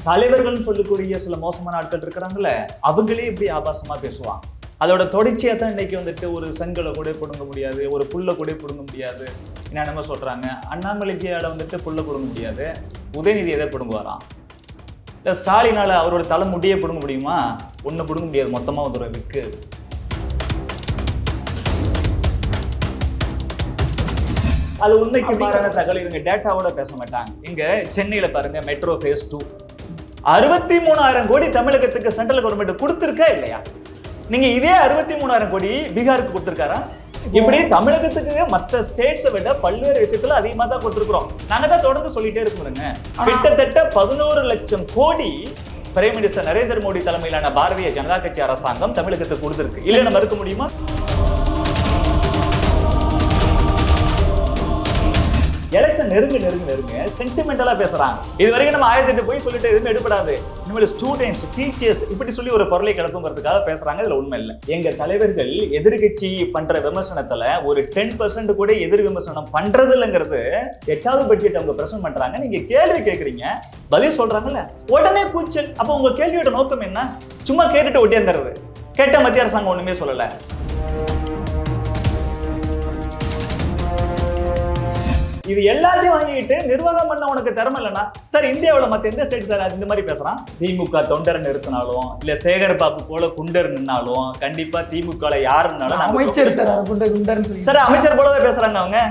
தலைவர்கள் சொல்லக்கூடிய சில மோசமான ஆட்கள் இருக்கிறாங்கல்ல, அவங்களே இப்படி ஆபாசமா பேசுவாங்க. அதோட தொடர்ச்சியா தான் இன்னைக்கு வந்துட்டு ஒரு செங்கலை கூட பிடுங்க முடியாது, ஒரு புல்ல கூட பிடுங்க முடியாது. என்னென்னமோ சொல்றாங்க. அண்ணாமலைஜியால வந்துட்டு புல்ல பிடுங்க முடியாது, உதயநிதி எதை பிடுங்குவாராம்? இல்ல ஸ்டாலினால அவரோட தலை முடியே பிடுங்க முடியுமா? ஒண்ணு பிடுங்க முடியாது, மொத்தமா வந்துடும் விக்கு. அது உண்மைக்கு மாறான தகவல். இவங்க டேட்டாவோட பேச மாட்டாங்க. இங்க சென்னையில பாருங்க, மெட்ரோ ஃபேஸ் 2 63,000 கோடி தமிழகத்துக்கு சென்ட்ரல் கவர்மெண்ட் கொடுத்திருக்கா இல்லையா? நீங்க இதே 63,000 கோடி பீகாருக்கு கொடுத்திருக்காரா? இப்படி தமிழகத்துக்கு மற்ற ஸ்டேட்ஸை விட பல்வேறு விஷயத்துல அதிகமா தான் கொடுத்திருக்கிறோம். நாங்க தான் தொடர்ந்து சொல்லிட்டே இருக்கோங்க. கிட்டத்தட்ட 11 லட்சம் கோடி பிரைம் மினிஸ்டர் நரேந்திர மோடி தலைமையிலான பாரதிய ஜனதா கட்சி அரசாங்கம் தமிழகத்துக்கு கொடுத்திருக்கு. இல்லைன்னு மறுக்க முடியுமா? எலெக்ஷன் நெருங்க சென்டிமெண்டலா பேசுறாங்க. இது வரைக்கும் நம்ம 1008 போய் சொல்லிட்டு எதுவுமே எடுபடாது. இனிமேல் ஸ்டூடெண்ட்ஸ், டீச்சர்ஸ் இப்படி சொல்லி ஒரு பொருளை கிளப்புங்கிறதுக்காக பேசுறாங்க. இதுல உண்மை இல்லை. எங்க தலைவர்கள் எதிர்கட்சி பண்ற விமர்சனத்துல ஒரு 10% கூட எதிர் விமர்சனம் பண்றது இல்லைங்கிறது 8வது பட்ஜெட் அவங்க பிரசன்ட் பண்றாங்க. நீங்க கேள்வி கேட்கறீங்க, பதில் சொல்றாங்கல்ல, உடனே கூச்சல். அப்ப உங்க கேள்வியோட நோக்கம் என்ன? சும்மா கேட்டுட்டு ஒட்டியாந்துறது. கேட்ட மத்திய அரசாங்கம் ஒண்ணுமே சொல்லல. இது எல்லாத்தையும் வாங்கிட்டு நிர்வாகம் பண்ண உனக்கு திறமை இல்லைன்னா சார், இந்தியாவில் மற்ற எந்த ஸ்டேட் சார் இந்த மாதிரி பேசுறான்? திமுக தொண்டரை நிறுத்தினாலும் இல்ல சேகர் பாபு போல குண்டர் நின்னாலும் கண்டிப்பா திமுக யாருன்னாலும் அமைச்சர் சார் அமைச்சர் போலவே பேசுறாங்க. அவங்க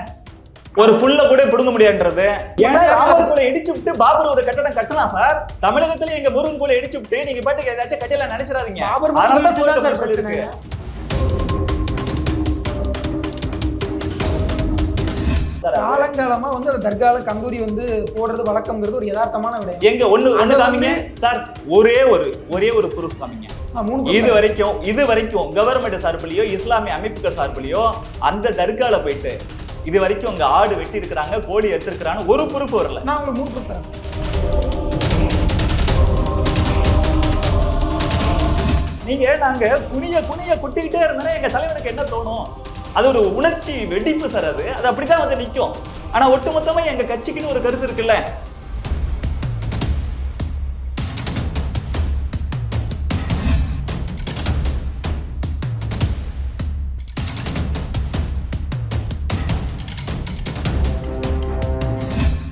ஒரு புல்ல கூட பிடுங்க முடியாதுன்றது. ஏன்னா ராமர் இடிச்சு விட்டு பாபர் ஒரு கட்டடம் கட்டலாம் சார். தமிழகத்துல எங்க முருகன் கூட இடிச்சு விட்டு நீங்க பாட்டுக்கு ஏதாச்சும் கட்டல நினைச்சிடாதீங்க. சொல்லிருக்கு. காலங்காலமா வந்து அந்த தர்கால கந்தூரி வந்து போடுறது வழக்கம்ங்கிறது ஒரு யதார்த்தமான விட. எங்க ஒண்ணு காமிங்க சார், ஒரே ஒரு ப்ரூஃப் காமிங்க. இது வரைக்கும் கவர்மெண்ட் சார்பிலையோ இஸ்லாமிய அமைப்புகள் சார்பிலையோ அந்த தர்கால போயிட்டு இது வரைக்கும் உங்க ஆடு வெட்டி இருக்கிறாங்க, கோழி எடுத்திருக்கிறாங்க, ஒரு ப்ரூஃப் வரல. நான் உங்களுக்கு 3 ப்ரூஃப் தரேன். நாங்க குனிய குட்டிக்கிட்டே இருந்தா எங்க தலைவனுக்கு என்ன தோணும்? அது ஒரு உணர்ச்சி வெடிப்பு சார். அது அப்படித்தான் வந்து நிற்கும். ஆனா ஒட்டுமொத்தமா எங்க கட்சிக்குன்னு ஒரு கருத்து இருக்குல்ல.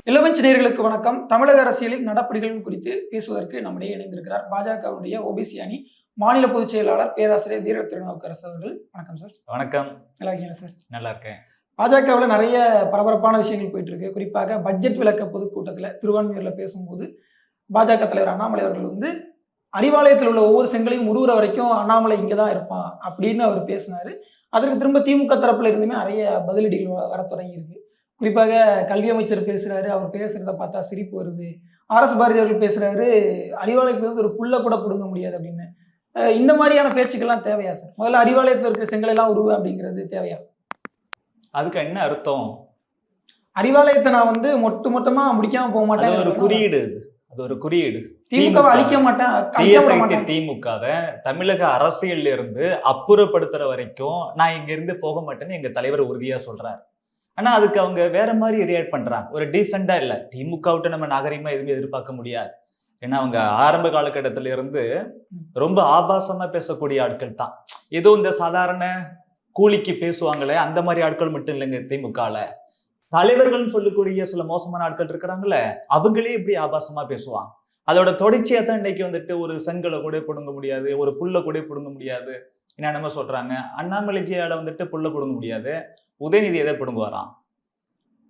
இளவஞ்சி நேயர்களுக்கு வணக்கம். தமிழக அரசியலில் நடப்படிகள் குறித்து பேசுவதற்கு நம்முடைய இணைந்திருக்கிறார் பாஜகவுடைய ஓபிசி அணி மாநில பொதுச் செயலாளர் பேராசிரியர் தீரத் திருநாவுக்கரசு அவர்கள். வணக்கம் சார். வணக்கம். நல்லா இருக்கீங்களா சார்? நல்லா இருக்கேன். பாஜகவில் நிறைய பரபரப்பான விஷயங்கள் போயிட்டு இருக்கு. குறிப்பாக பட்ஜெட் விளக்க பொதுக்கூட்டத்தில் திருவான்மியூர்ல பேசும்போது பாஜக தலைவர் அண்ணாமலை அவர்கள் வந்து அறிவாலயத்தில் உள்ள ஒவ்வொரு செங்கலையும் உருவுற வரைக்கும் அண்ணாமலை இங்கதான் இருப்பான் அப்படின்னு அவர் பேசினாரு. அதற்கு திரும்ப திமுக தரப்புல இருந்துமே நிறைய பதிலடிகள் வர தொடங்கி இருக்கு. குறிப்பாக கல்வி அமைச்சர் பேசுறாரு, அவர் பேசுறத பார்த்தா சிரிப்பு வருது. RS பாரதி அவர்கள் பேசுறாரு, அறிவாலயத்துல வந்து ஒரு புல்ல கூட பிடுங்க முடியாது அப்படின்னு. இந்த மாதிரியான பேச்சுக்கெல்லாம் தேவையா சார்? முதல்ல அறிவாலயத்தில் இருக்கிற செங்கல் எல்லாம் உருவ அப்படிங்கிறது தேவையா? அதுக்கு என்ன அர்த்தம்? அறிவாலயத்தை நான் வந்து மொத்தமா முடிக்காம போக மாட்டேன். அது ஒரு குறியீடு. திமுக அழிக்க மாட்டேன். திமுகவை தமிழக அரசியல்ல இருந்து அப்புறப்படுத்துற வரைக்கும் நான் இங்க இருந்து போக மாட்டேன்னு எங்க தலைவர் உறுதியா சொல்றாரு. ஆனா அதுக்கு அவங்க வேற மாதிரி ரியாக்ட் பண்றாங்க. ஒரு டீசெண்டா இல்ல. திமுக விட்டு நம்ம நாகரிகமா எதுவுமே எதிர்பார்க்க முடியாது. ஏன்னா அவங்க ஆரம்ப காலகட்டத்தில இருந்து ரொம்ப ஆபாசமா பேசக்கூடிய ஆட்கள் தான். ஏதோ இந்த சாதாரண கூலிக்கு பேசுவாங்களே அந்த மாதிரி ஆட்கள் மட்டும் இல்லைங்க. திமுகல தலைவர்கள் சொல்லக்கூடிய சில மோசமான ஆட்கள் இருக்கிறாங்கல்ல, அவங்களே இப்படி ஆபாசமா பேசுவாங்க. அதோட தொடர்ச்சியா தான் இன்னைக்கு வந்துட்டு ஒரு செங்கலை கூட பிடுங்க முடியாது, ஒரு புல்ல கூட பிடுங்க முடியாது. என்னென்னமோ சொல்றாங்க. அண்ணாமலைஜியால வந்துட்டு புல்ல பிடுங்க முடியாது, உதயநிதி எதை பிடுங்குவாராம்?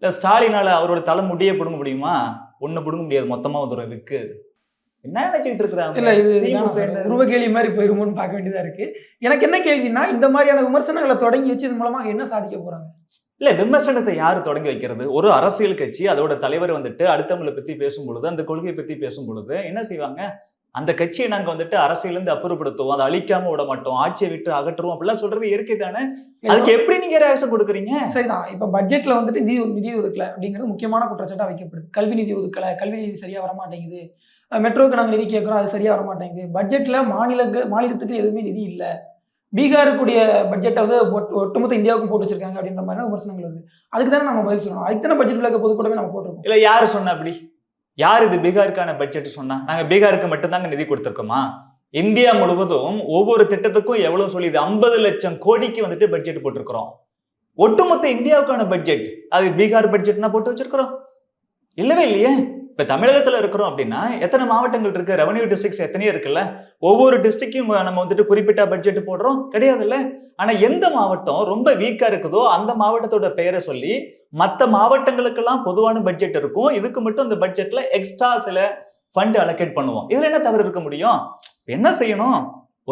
இல்ல ஸ்டாலினால அவரோட தலை முடியே பிடுங்க முடியுமா? ஒண்ணு பிடுங்க முடியாது, மொத்தமா வந்துடும் விக்கு. என்ன நினைச்சிட்டு இருக்கிறாங்க? இல்ல இது உருவ கேள்வி மாதிரி போயிருமோன்னு பார்க்க வேண்டியதா இருக்கு. எனக்கு என்ன கேள்வினா, இந்த மாதிரியான விமர்சனங்களை தொடங்கி வச்சு இது மூலமாக என்ன சாதிக்க போறாங்க? இல்ல விமர்சனத்தை யாரு தொடங்கி வைக்கிறது? ஒரு அரசியல் கட்சி அதோட தலைவர் வந்துட்டு அடுத்தவங்களை பத்தி பேசும் பொழுது, அந்த கொள்கையை பத்தி பேசும் பொழுது என்ன செய்வாங்க? அந்த கட்சியை நாங்க வந்துட்டு அரசியல இருந்து அப்புறப்படுத்துவோம், அதை அழிக்காம விட மாட்டோம், ஆட்சியை விட்டு அகற்றுவோம் அப்படிலாம் சொல்றது இயற்கை தானே. அதுக்கு எப்படி நீங்க ரியாக்ஷன் கொடுக்குறீங்க? சரிதான். இப்ப பட்ஜெட்ல வந்துட்டு நிதி ஒதுக்கல அப்படிங்கிறது முக்கியமான குற்றச்சாட்டா வைக்கப்படுது. கல்வி நிதி ஒதுக்கல, கல்வி நிதி சரியா வரமாட்டேங்குது. மெட்ரோக்கு நாங்கள் நிதி கேட்குறோம், அது சரியா வரமாட்டேங்குது. பட்ஜெட்ல மாநிலத்துக்கு எதுவுமே நிதி இல்லை. பீகாருக்குரிய பட்ஜெட்டை வந்து ஒட்டுமொத்த இந்தியாவுக்கும் போட்டு வச்சிருக்காங்க அப்படின்ற மாதிரி விமர்சனங்கள் வருது. அதுக்கு தானே நம்ம பதில் சொல்லணும். அதுக்கு தானே பட்ஜெட் விளக்க பொதுக்கூட்டமே நம்ம போட்டிருக்கோம். இல்ல யாரு சொன்ன அப்படி? யார் இது பீகாருக்கான பட்ஜெட் சொன்னா? நாங்க பீகாருக்கு மட்டும்தாங்க நிதி கொடுத்திருக்கோமா? இந்தியா முழுவதும் ஒவ்வொரு திட்டத்துக்கும் எவ்வளவு சொல்லி, இது 50 லட்சம் கோடிக்கு வந்துட்டு பட்ஜெட் போட்டிருக்கிறோம். ஒட்டுமொத்த இந்தியாவுக்கான பட்ஜெட் அது பீகார் பட்ஜெட்னா போட்டு வச்சிருக்கிறோம்? இல்லவே இல்லையே. இப்ப தமிழகத்துல இருக்கிறோம் அப்படின்னா எத்தனை மாவட்டங்கள் இருக்கு? ரெவன்யூ டிஸ்ட்ரிக்ட்ஸ் எத்தனையோ இருக்குல்ல. ஒவ்வொரு டிஸ்ட்ரிக்டும் நம்ம வந்துட்டு குறிப்பிட்ட பட்ஜெட் போடுறோம் கிடையாதுல்ல. ஆனா எந்த மாவட்டம் ரொம்ப வீக்கா இருக்குதோ அந்த மாவட்டத்தோட பெயரை சொல்லி மத்த மாவட்டங்களுக்கெல்லாம் பொதுவான பட்ஜெட் இருக்கும், இதுக்கு மட்டும் இந்த பட்ஜெட்ல எக்ஸ்ட்ரா சில ஃபண்ட் அலோகேட் பண்ணுவோம். இதுல என்ன தவறு இருக்க முடியும்? என்ன செய்யணும்?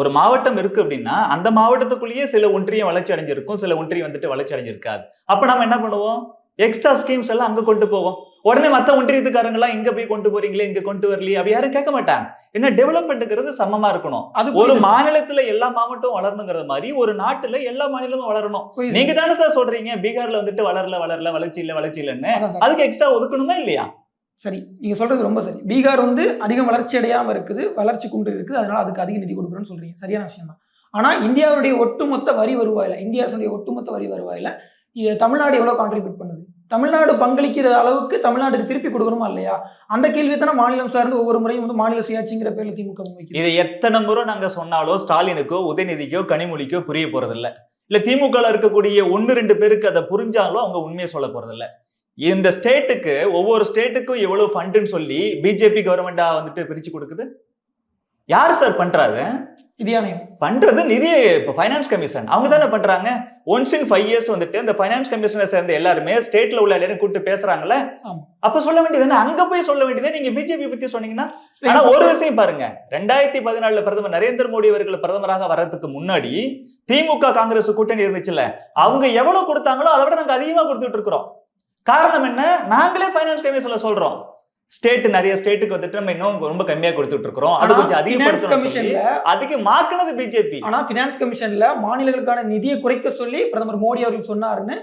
ஒரு மாவட்டம் இருக்கு அப்படின்னா அந்த மாவட்டத்துக்குள்ளேயே சில ஒன்றியம் வளர்ச்சி அடைஞ்சிருக்கும், சில ஒன்றியம் வந்துட்டு வளர்ச்சி அடைஞ்சிருக்காது. அப்ப நம்ம என்ன பண்ணுவோம்? எக்ஸ்ட்ரா ஸ்கீம்ஸ் எல்லாம் அங்க கொண்டு போவோம். உடனே மத்த ஒன்றியத்துக்காரங்க எல்லாம் இங்க போய் கொண்டு போறீங்களே, இங்க கொண்டு வரலையே, அப்படி யாரும் கேட்க மாட்டாங்க. என்ன டெவலப்மெண்ட்ங்கிறது சமமா இருக்கணும். அது ஒரு புரியுது. மாநிலத்துல எல்லா மாவட்டமும் வளரணுங்கிறது மாதிரி ஒரு நாட்டுல எல்லா மாநிலமும் வளரணும். புரியுது. நீங்க தானே சார் சொல்றீங்க பீகார்ல வந்துட்டு வளரல வளர்ச்சி இல்லன்னு. அதான் சார். அதுக்கு எக்ஸ்ட்ரா ஒதுக்கணுமா இல்லையா? சரி, நீங்க சொல்றது ரொம்ப சரி. பீகார் வந்து அதிகம் வளர்ச்சி அடையாம இருக்குது, வளர்ச்சி குன்று இருக்குது, அதனால அதுக்கு அதிக நிதி கொடுக்குறோம்னு சொல்றீங்க. சரியான விஷயம் தான். ஆனா இந்தியாவுடைய ஒட்டுமொத்த வரி வருவாயில, இந்திய அரசுடைய ஒட்டுமொத்த வரி வருவாயில தமிழ்நாடு எவ்வளவு கான்ட்ரிபியூட் பண்ணுது? தமிழ்நாடு பங்களிக்கிற அளவுக்கு தமிழ்நாட்டுக்கு திருப்பி கொடுக்கணுமா இல்லையா? அந்த கேள்வியை தானே மாநிலம் சார்ந்து ஒவ்வொரு முறையும் வந்து மாநில சுயாட்சிங்கிற பேர்ல திமுக முன்வைக்குது. இது எத்தனை முறை நாங்க சொன்னாலும் ஸ்டாலினுக்கோ உதயநிதிக்கோ கனிமொழிக்கோ புரிய போறது இல்ல திமுக இருக்கக்கூடிய 1-2 பேருக்கு அதை புரிஞ்சாலும் அவங்க உண்மையை சொல்ல போறது இல்ல. இந்த ஸ்டேட்டுக்கு ஒவ்வொரு ஸ்டேட்டுக்கும் எவ்வளவு ஃபண்டுன்னு சொல்லி பிஜேபி கவர்மெண்டா வந்துட்டு பிரிச்சு கொடுக்குது. யாரு சார் பண்றாரு? நிதி ஆணையம் பண்றது நிதி ஃபைனான்ஸ் கமிஷன் அவங்க தானே பண்றாங்க. ஒன்ஸ் இன் 5 இயர்ஸ் வந்துட்டு இந்த ஃபைனான்ஸ் கமிஷனை சேர்ந்த எல்லாருமே ஸ்டேட்ல உள்ள எல்லாரும் கூப்பிட்டு பேசுறாங்கல்ல. அப்ப சொல்ல வேண்டியது அங்க போய் சொல்ல வேண்டியது. நீங்க பிஜேபி பத்தி சொன்னீங்கன்னா. ஆனா ஒரு விஷயம் பாருங்க, 2014 பிரதமர் நரேந்திர மோடி அவர்கள் பிரதமராக வர்றதுக்கு முன்னாடி திமுக காங்கிரஸ் கூட்டணி இருந்துச்சுல்ல, அவங்க எவ்வளவு கொடுத்தாங்களோ அதை விட நாங்க அதிகமா கொடுத்துட்டு இருக்கிறோம். காரணம் என்ன? நாங்களே ஃபைனான்ஸ் கமிஷன்ல சொல்றோம் ஸ்டேட் நிறைய ஸ்டேட்டுக்கு வந்துட்டு நம்ம இன்னும் ரொம்ப கம்மியா கொடுத்துட்டு இருக்கிறோம், அது கொஞ்சம் அதிகப்படுத்தணும். அதிகமாக்குனது பிஜேபி. ஆனா பினான்ஸ் கமிஷன்ல மாநிலங்களுக்கான நிதியை குறைக்க சொல்லி பிரதமர் மோடி அவர்கள் சொன்னாருன்னு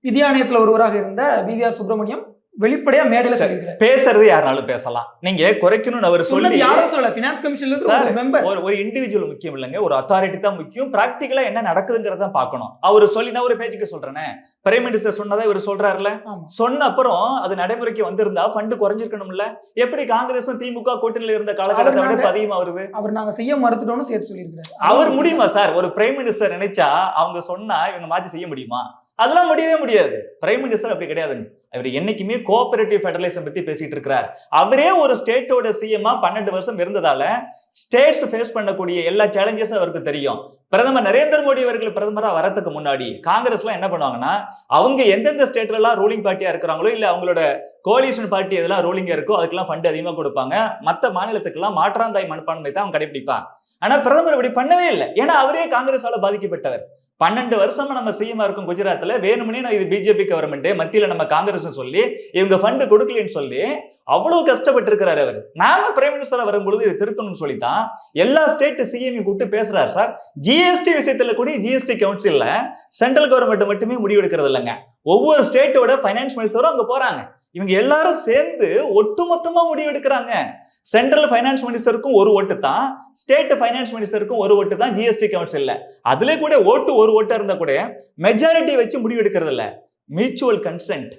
நிதி ஆணையத்துல ஒருவராக இருந்த பிவிஆர் சுப்பிரமணியம் வெளிப்படையா மேடையில சொல்லியிருக்காரு. பேசுறது யாராலும் பேசலாம், நீங்க குறைக்கணும்னு அவர் சொல்லி யாரும் சொல்லல. பினான்ஸ் கமிஷன்ல ஒரு மெம்பர், ஒரு இண்டிவிஜுவல் முக்கியம் இல்லைங்க, ஒரு அத்தாரிட்டி தான் முக்கியம். பிராக்டிகலா என்ன நடக்குதுங்கிறத பார்க்கணும். அவர் சொல்லி நான் ஒரு பேஜுக்கு சொல்றேனே, பிரைம் மினிஸ்டர் சொன்னதை இவர் சொல்றாருல, சொன்ன அப்புறம் அது நடைமுறைக்கு வந்திருந்தா ஃபண்ட் குறைஞ்சிருக்கணும்ல. எப்படி காங்கிரஸும் திமுக கூட்டணியில இருந்த காலகட்டத்தை விட அதிகமா வருது? அவர் நாங்க செய்ய மறுத்துட்டோம்னு சேர்த்து சொல்லியிருக்காரு. அவர் முடியுமா சார்? ஒரு பிரைம் மினிஸ்டர் நினைச்சா அவங்க சொன்னா இவங்க மாத்தி செய்ய முடியுமா? அதெல்லாம் முடியவே முடியாது. பிரைம் மினிஸ்டர் அப்படி கிடையாதுங்க. அவர் என்னைக்குமே கோஆபரேட்டிவ் ஃபெடரலிசம் பத்தி பேசிட்டு இருக்கிறார். அவரே ஒரு ஸ்டேட்டோட சிஎம்மா 12 வருஷம் இருந்ததால ஸ்டேட்ஸ் ஃபேஸ் பண்ணக்கூடிய எல்லா சேலஞ்சஸும் அவருக்கு தெரியும். பிரதமர் நரேந்திர மோடி அவர்கள் பிரதமரா வரதுக்கு முன்னாடி காங்கிரஸ்லாம் என்ன பண்ணுவாங்கன்னா, அவங்க எந்தெந்த ஸ்டேட்ல எல்லாம் ரூலிங் பார்ட்டியா இருக்கிறாங்களோ இல்ல அவங்களோட கோலிஷன் பார்ட்டி எதெல்லாம் ரூலிங்கா இருக்கோ அதுக்கெல்லாம் ஃபண்ட் அதிகமா கொடுப்பாங்க. மத்த மாநிலத்துக்கெல்லாம் மாற்றாந்தாய் மனப்பான்மை தான் அவங்க கடைபிடிப்பாங்க. ஆனா பிரதமர் இப்படி பண்ணவே இல்லை. ஏன்னா அவரே காங்கிரஸால பாதிக்கப்பட்டவர். 12 வருஷமா நம்ம சிஎம் இருக்கும் குஜராத்ல வேணும்னே இது பிஜேபி கவர்மெண்ட், மத்தியில நம்ம காங்கிரஸ் சொல்லி இவங்க ஃபண்ட் கொடுக்கலன்னு சொல்லி அவ்வளவு கஷ்டப்பட்டு இருக்கிறாரு அவர். நாம பிரைம் மினிஸ்டரா வரும்பொழுது இது திருத்தணும்னு சொல்லித்தான் எல்லா ஸ்டேட் சிஎம் கூப்பிட்டு பேசுறாரு சார். ஜிஎஸ்டி விஷயத்துல கூட ஜிஎஸ்டி கவுன்சில்ல சென்ட்ரல் கவர்மெண்ட் மட்டுமே முடிவெடுக்கிறது இல்லைங்க, ஒவ்வொரு ஸ்டேட்டோட பைனான்ஸ் மினிஸ்டரும் அங்க போறாங்க. இவங்க எல்லாரும் சேர்ந்து ஒட்டுமொத்தமா முடிவெடுக்கிறாங்க. சென்ட்ரல் ஃபைனான்ஸ் மினிஸ்டருக்கும் ஒரு ஓட்டு தான், ஸ்டேட் ஃபைனான்ஸ் மினிஸ்டருக்கும் ஒரு ஓட்டு தான் ஜிஎஸ்டி கவுன்சில்ல. அதுல கூட ஓட்டு ஒரு ஓட்டா இருந்தா கூட மெஜாரிட்டி வச்சு முடிவு எடுக்கிறது இல்ல, மியூச்சுவல் கன்சென்ட்.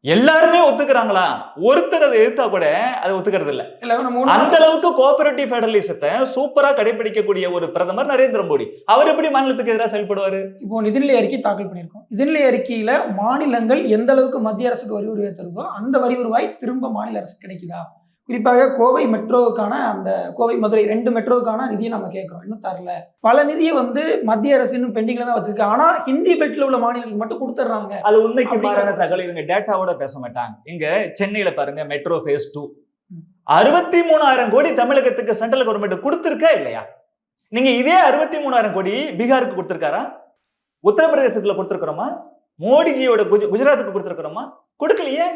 எல்லாருமே ஒத்துக்கிறாங்களா? ஒருத்தர் அதை எதிர்த்தா கூட அதை ஒத்துக்கிறது இல்ல. அந்த அளவுக்கு கோஆபரேட்டிவ் ஃபெடரலிசத்தை சூப்பரா கடைபிடிக்கக்கூடிய ஒரு பிரதமர் நரேந்திர மோடி. அவர் எப்படி மாநிலத்துக்கு எதிராக செயல்படுவாரு? இப்போ நிதிநிலை அறிக்கை தாக்கல் பண்ணியிருக்கோம். நிதிநிலை அறிக்கையில மாநிலங்கள் எந்த அளவுக்கு மத்திய அரசுக்கு வரி வருவாய் தருதோ அந்த வரி வருவாய் திரும்ப மாநில அரசு கிடைக்குதா? குறிப்பாக கோவை மெட்ரோவுக்கான அந்த கோவை மதுரை 2 மெட்ரோவுக்கான நிதியை நம்ம கேட்கிறோம், இன்னும் தரல. பல நிதியை வந்து மத்திய அரசு இன்னும் பெண்டிங்ல தான் வச்சிருக்கு. ஆனா ஹிந்தி பெல்ட்ல உள்ள மாநிலங்களுக்கு மட்டும் கொடுத்துறாங்க. அது உண்மைக்கு மாறான தகவல். இவங்க டேட்டாவோட பேச மாட்டாங்க. இங்க சென்னையில பாருங்க, மெட்ரோ ஃபேஸ் 2 63,000 கோடி தமிழகத்துக்கு சென்ட்ரல் கவர்மெண்ட் கொடுத்திருக்கா இல்லையா? நீங்க இதே 63,000 கோடி பீகாருக்கு கொடுத்திருக்காரா? உத்தரப்பிரதேசத்துல கொடுத்திருக்கிறோமா? மோடிஜியோட குஜராத்துக்கு கொடுத்திருக்கிறோமா? கொடுக்கலையே.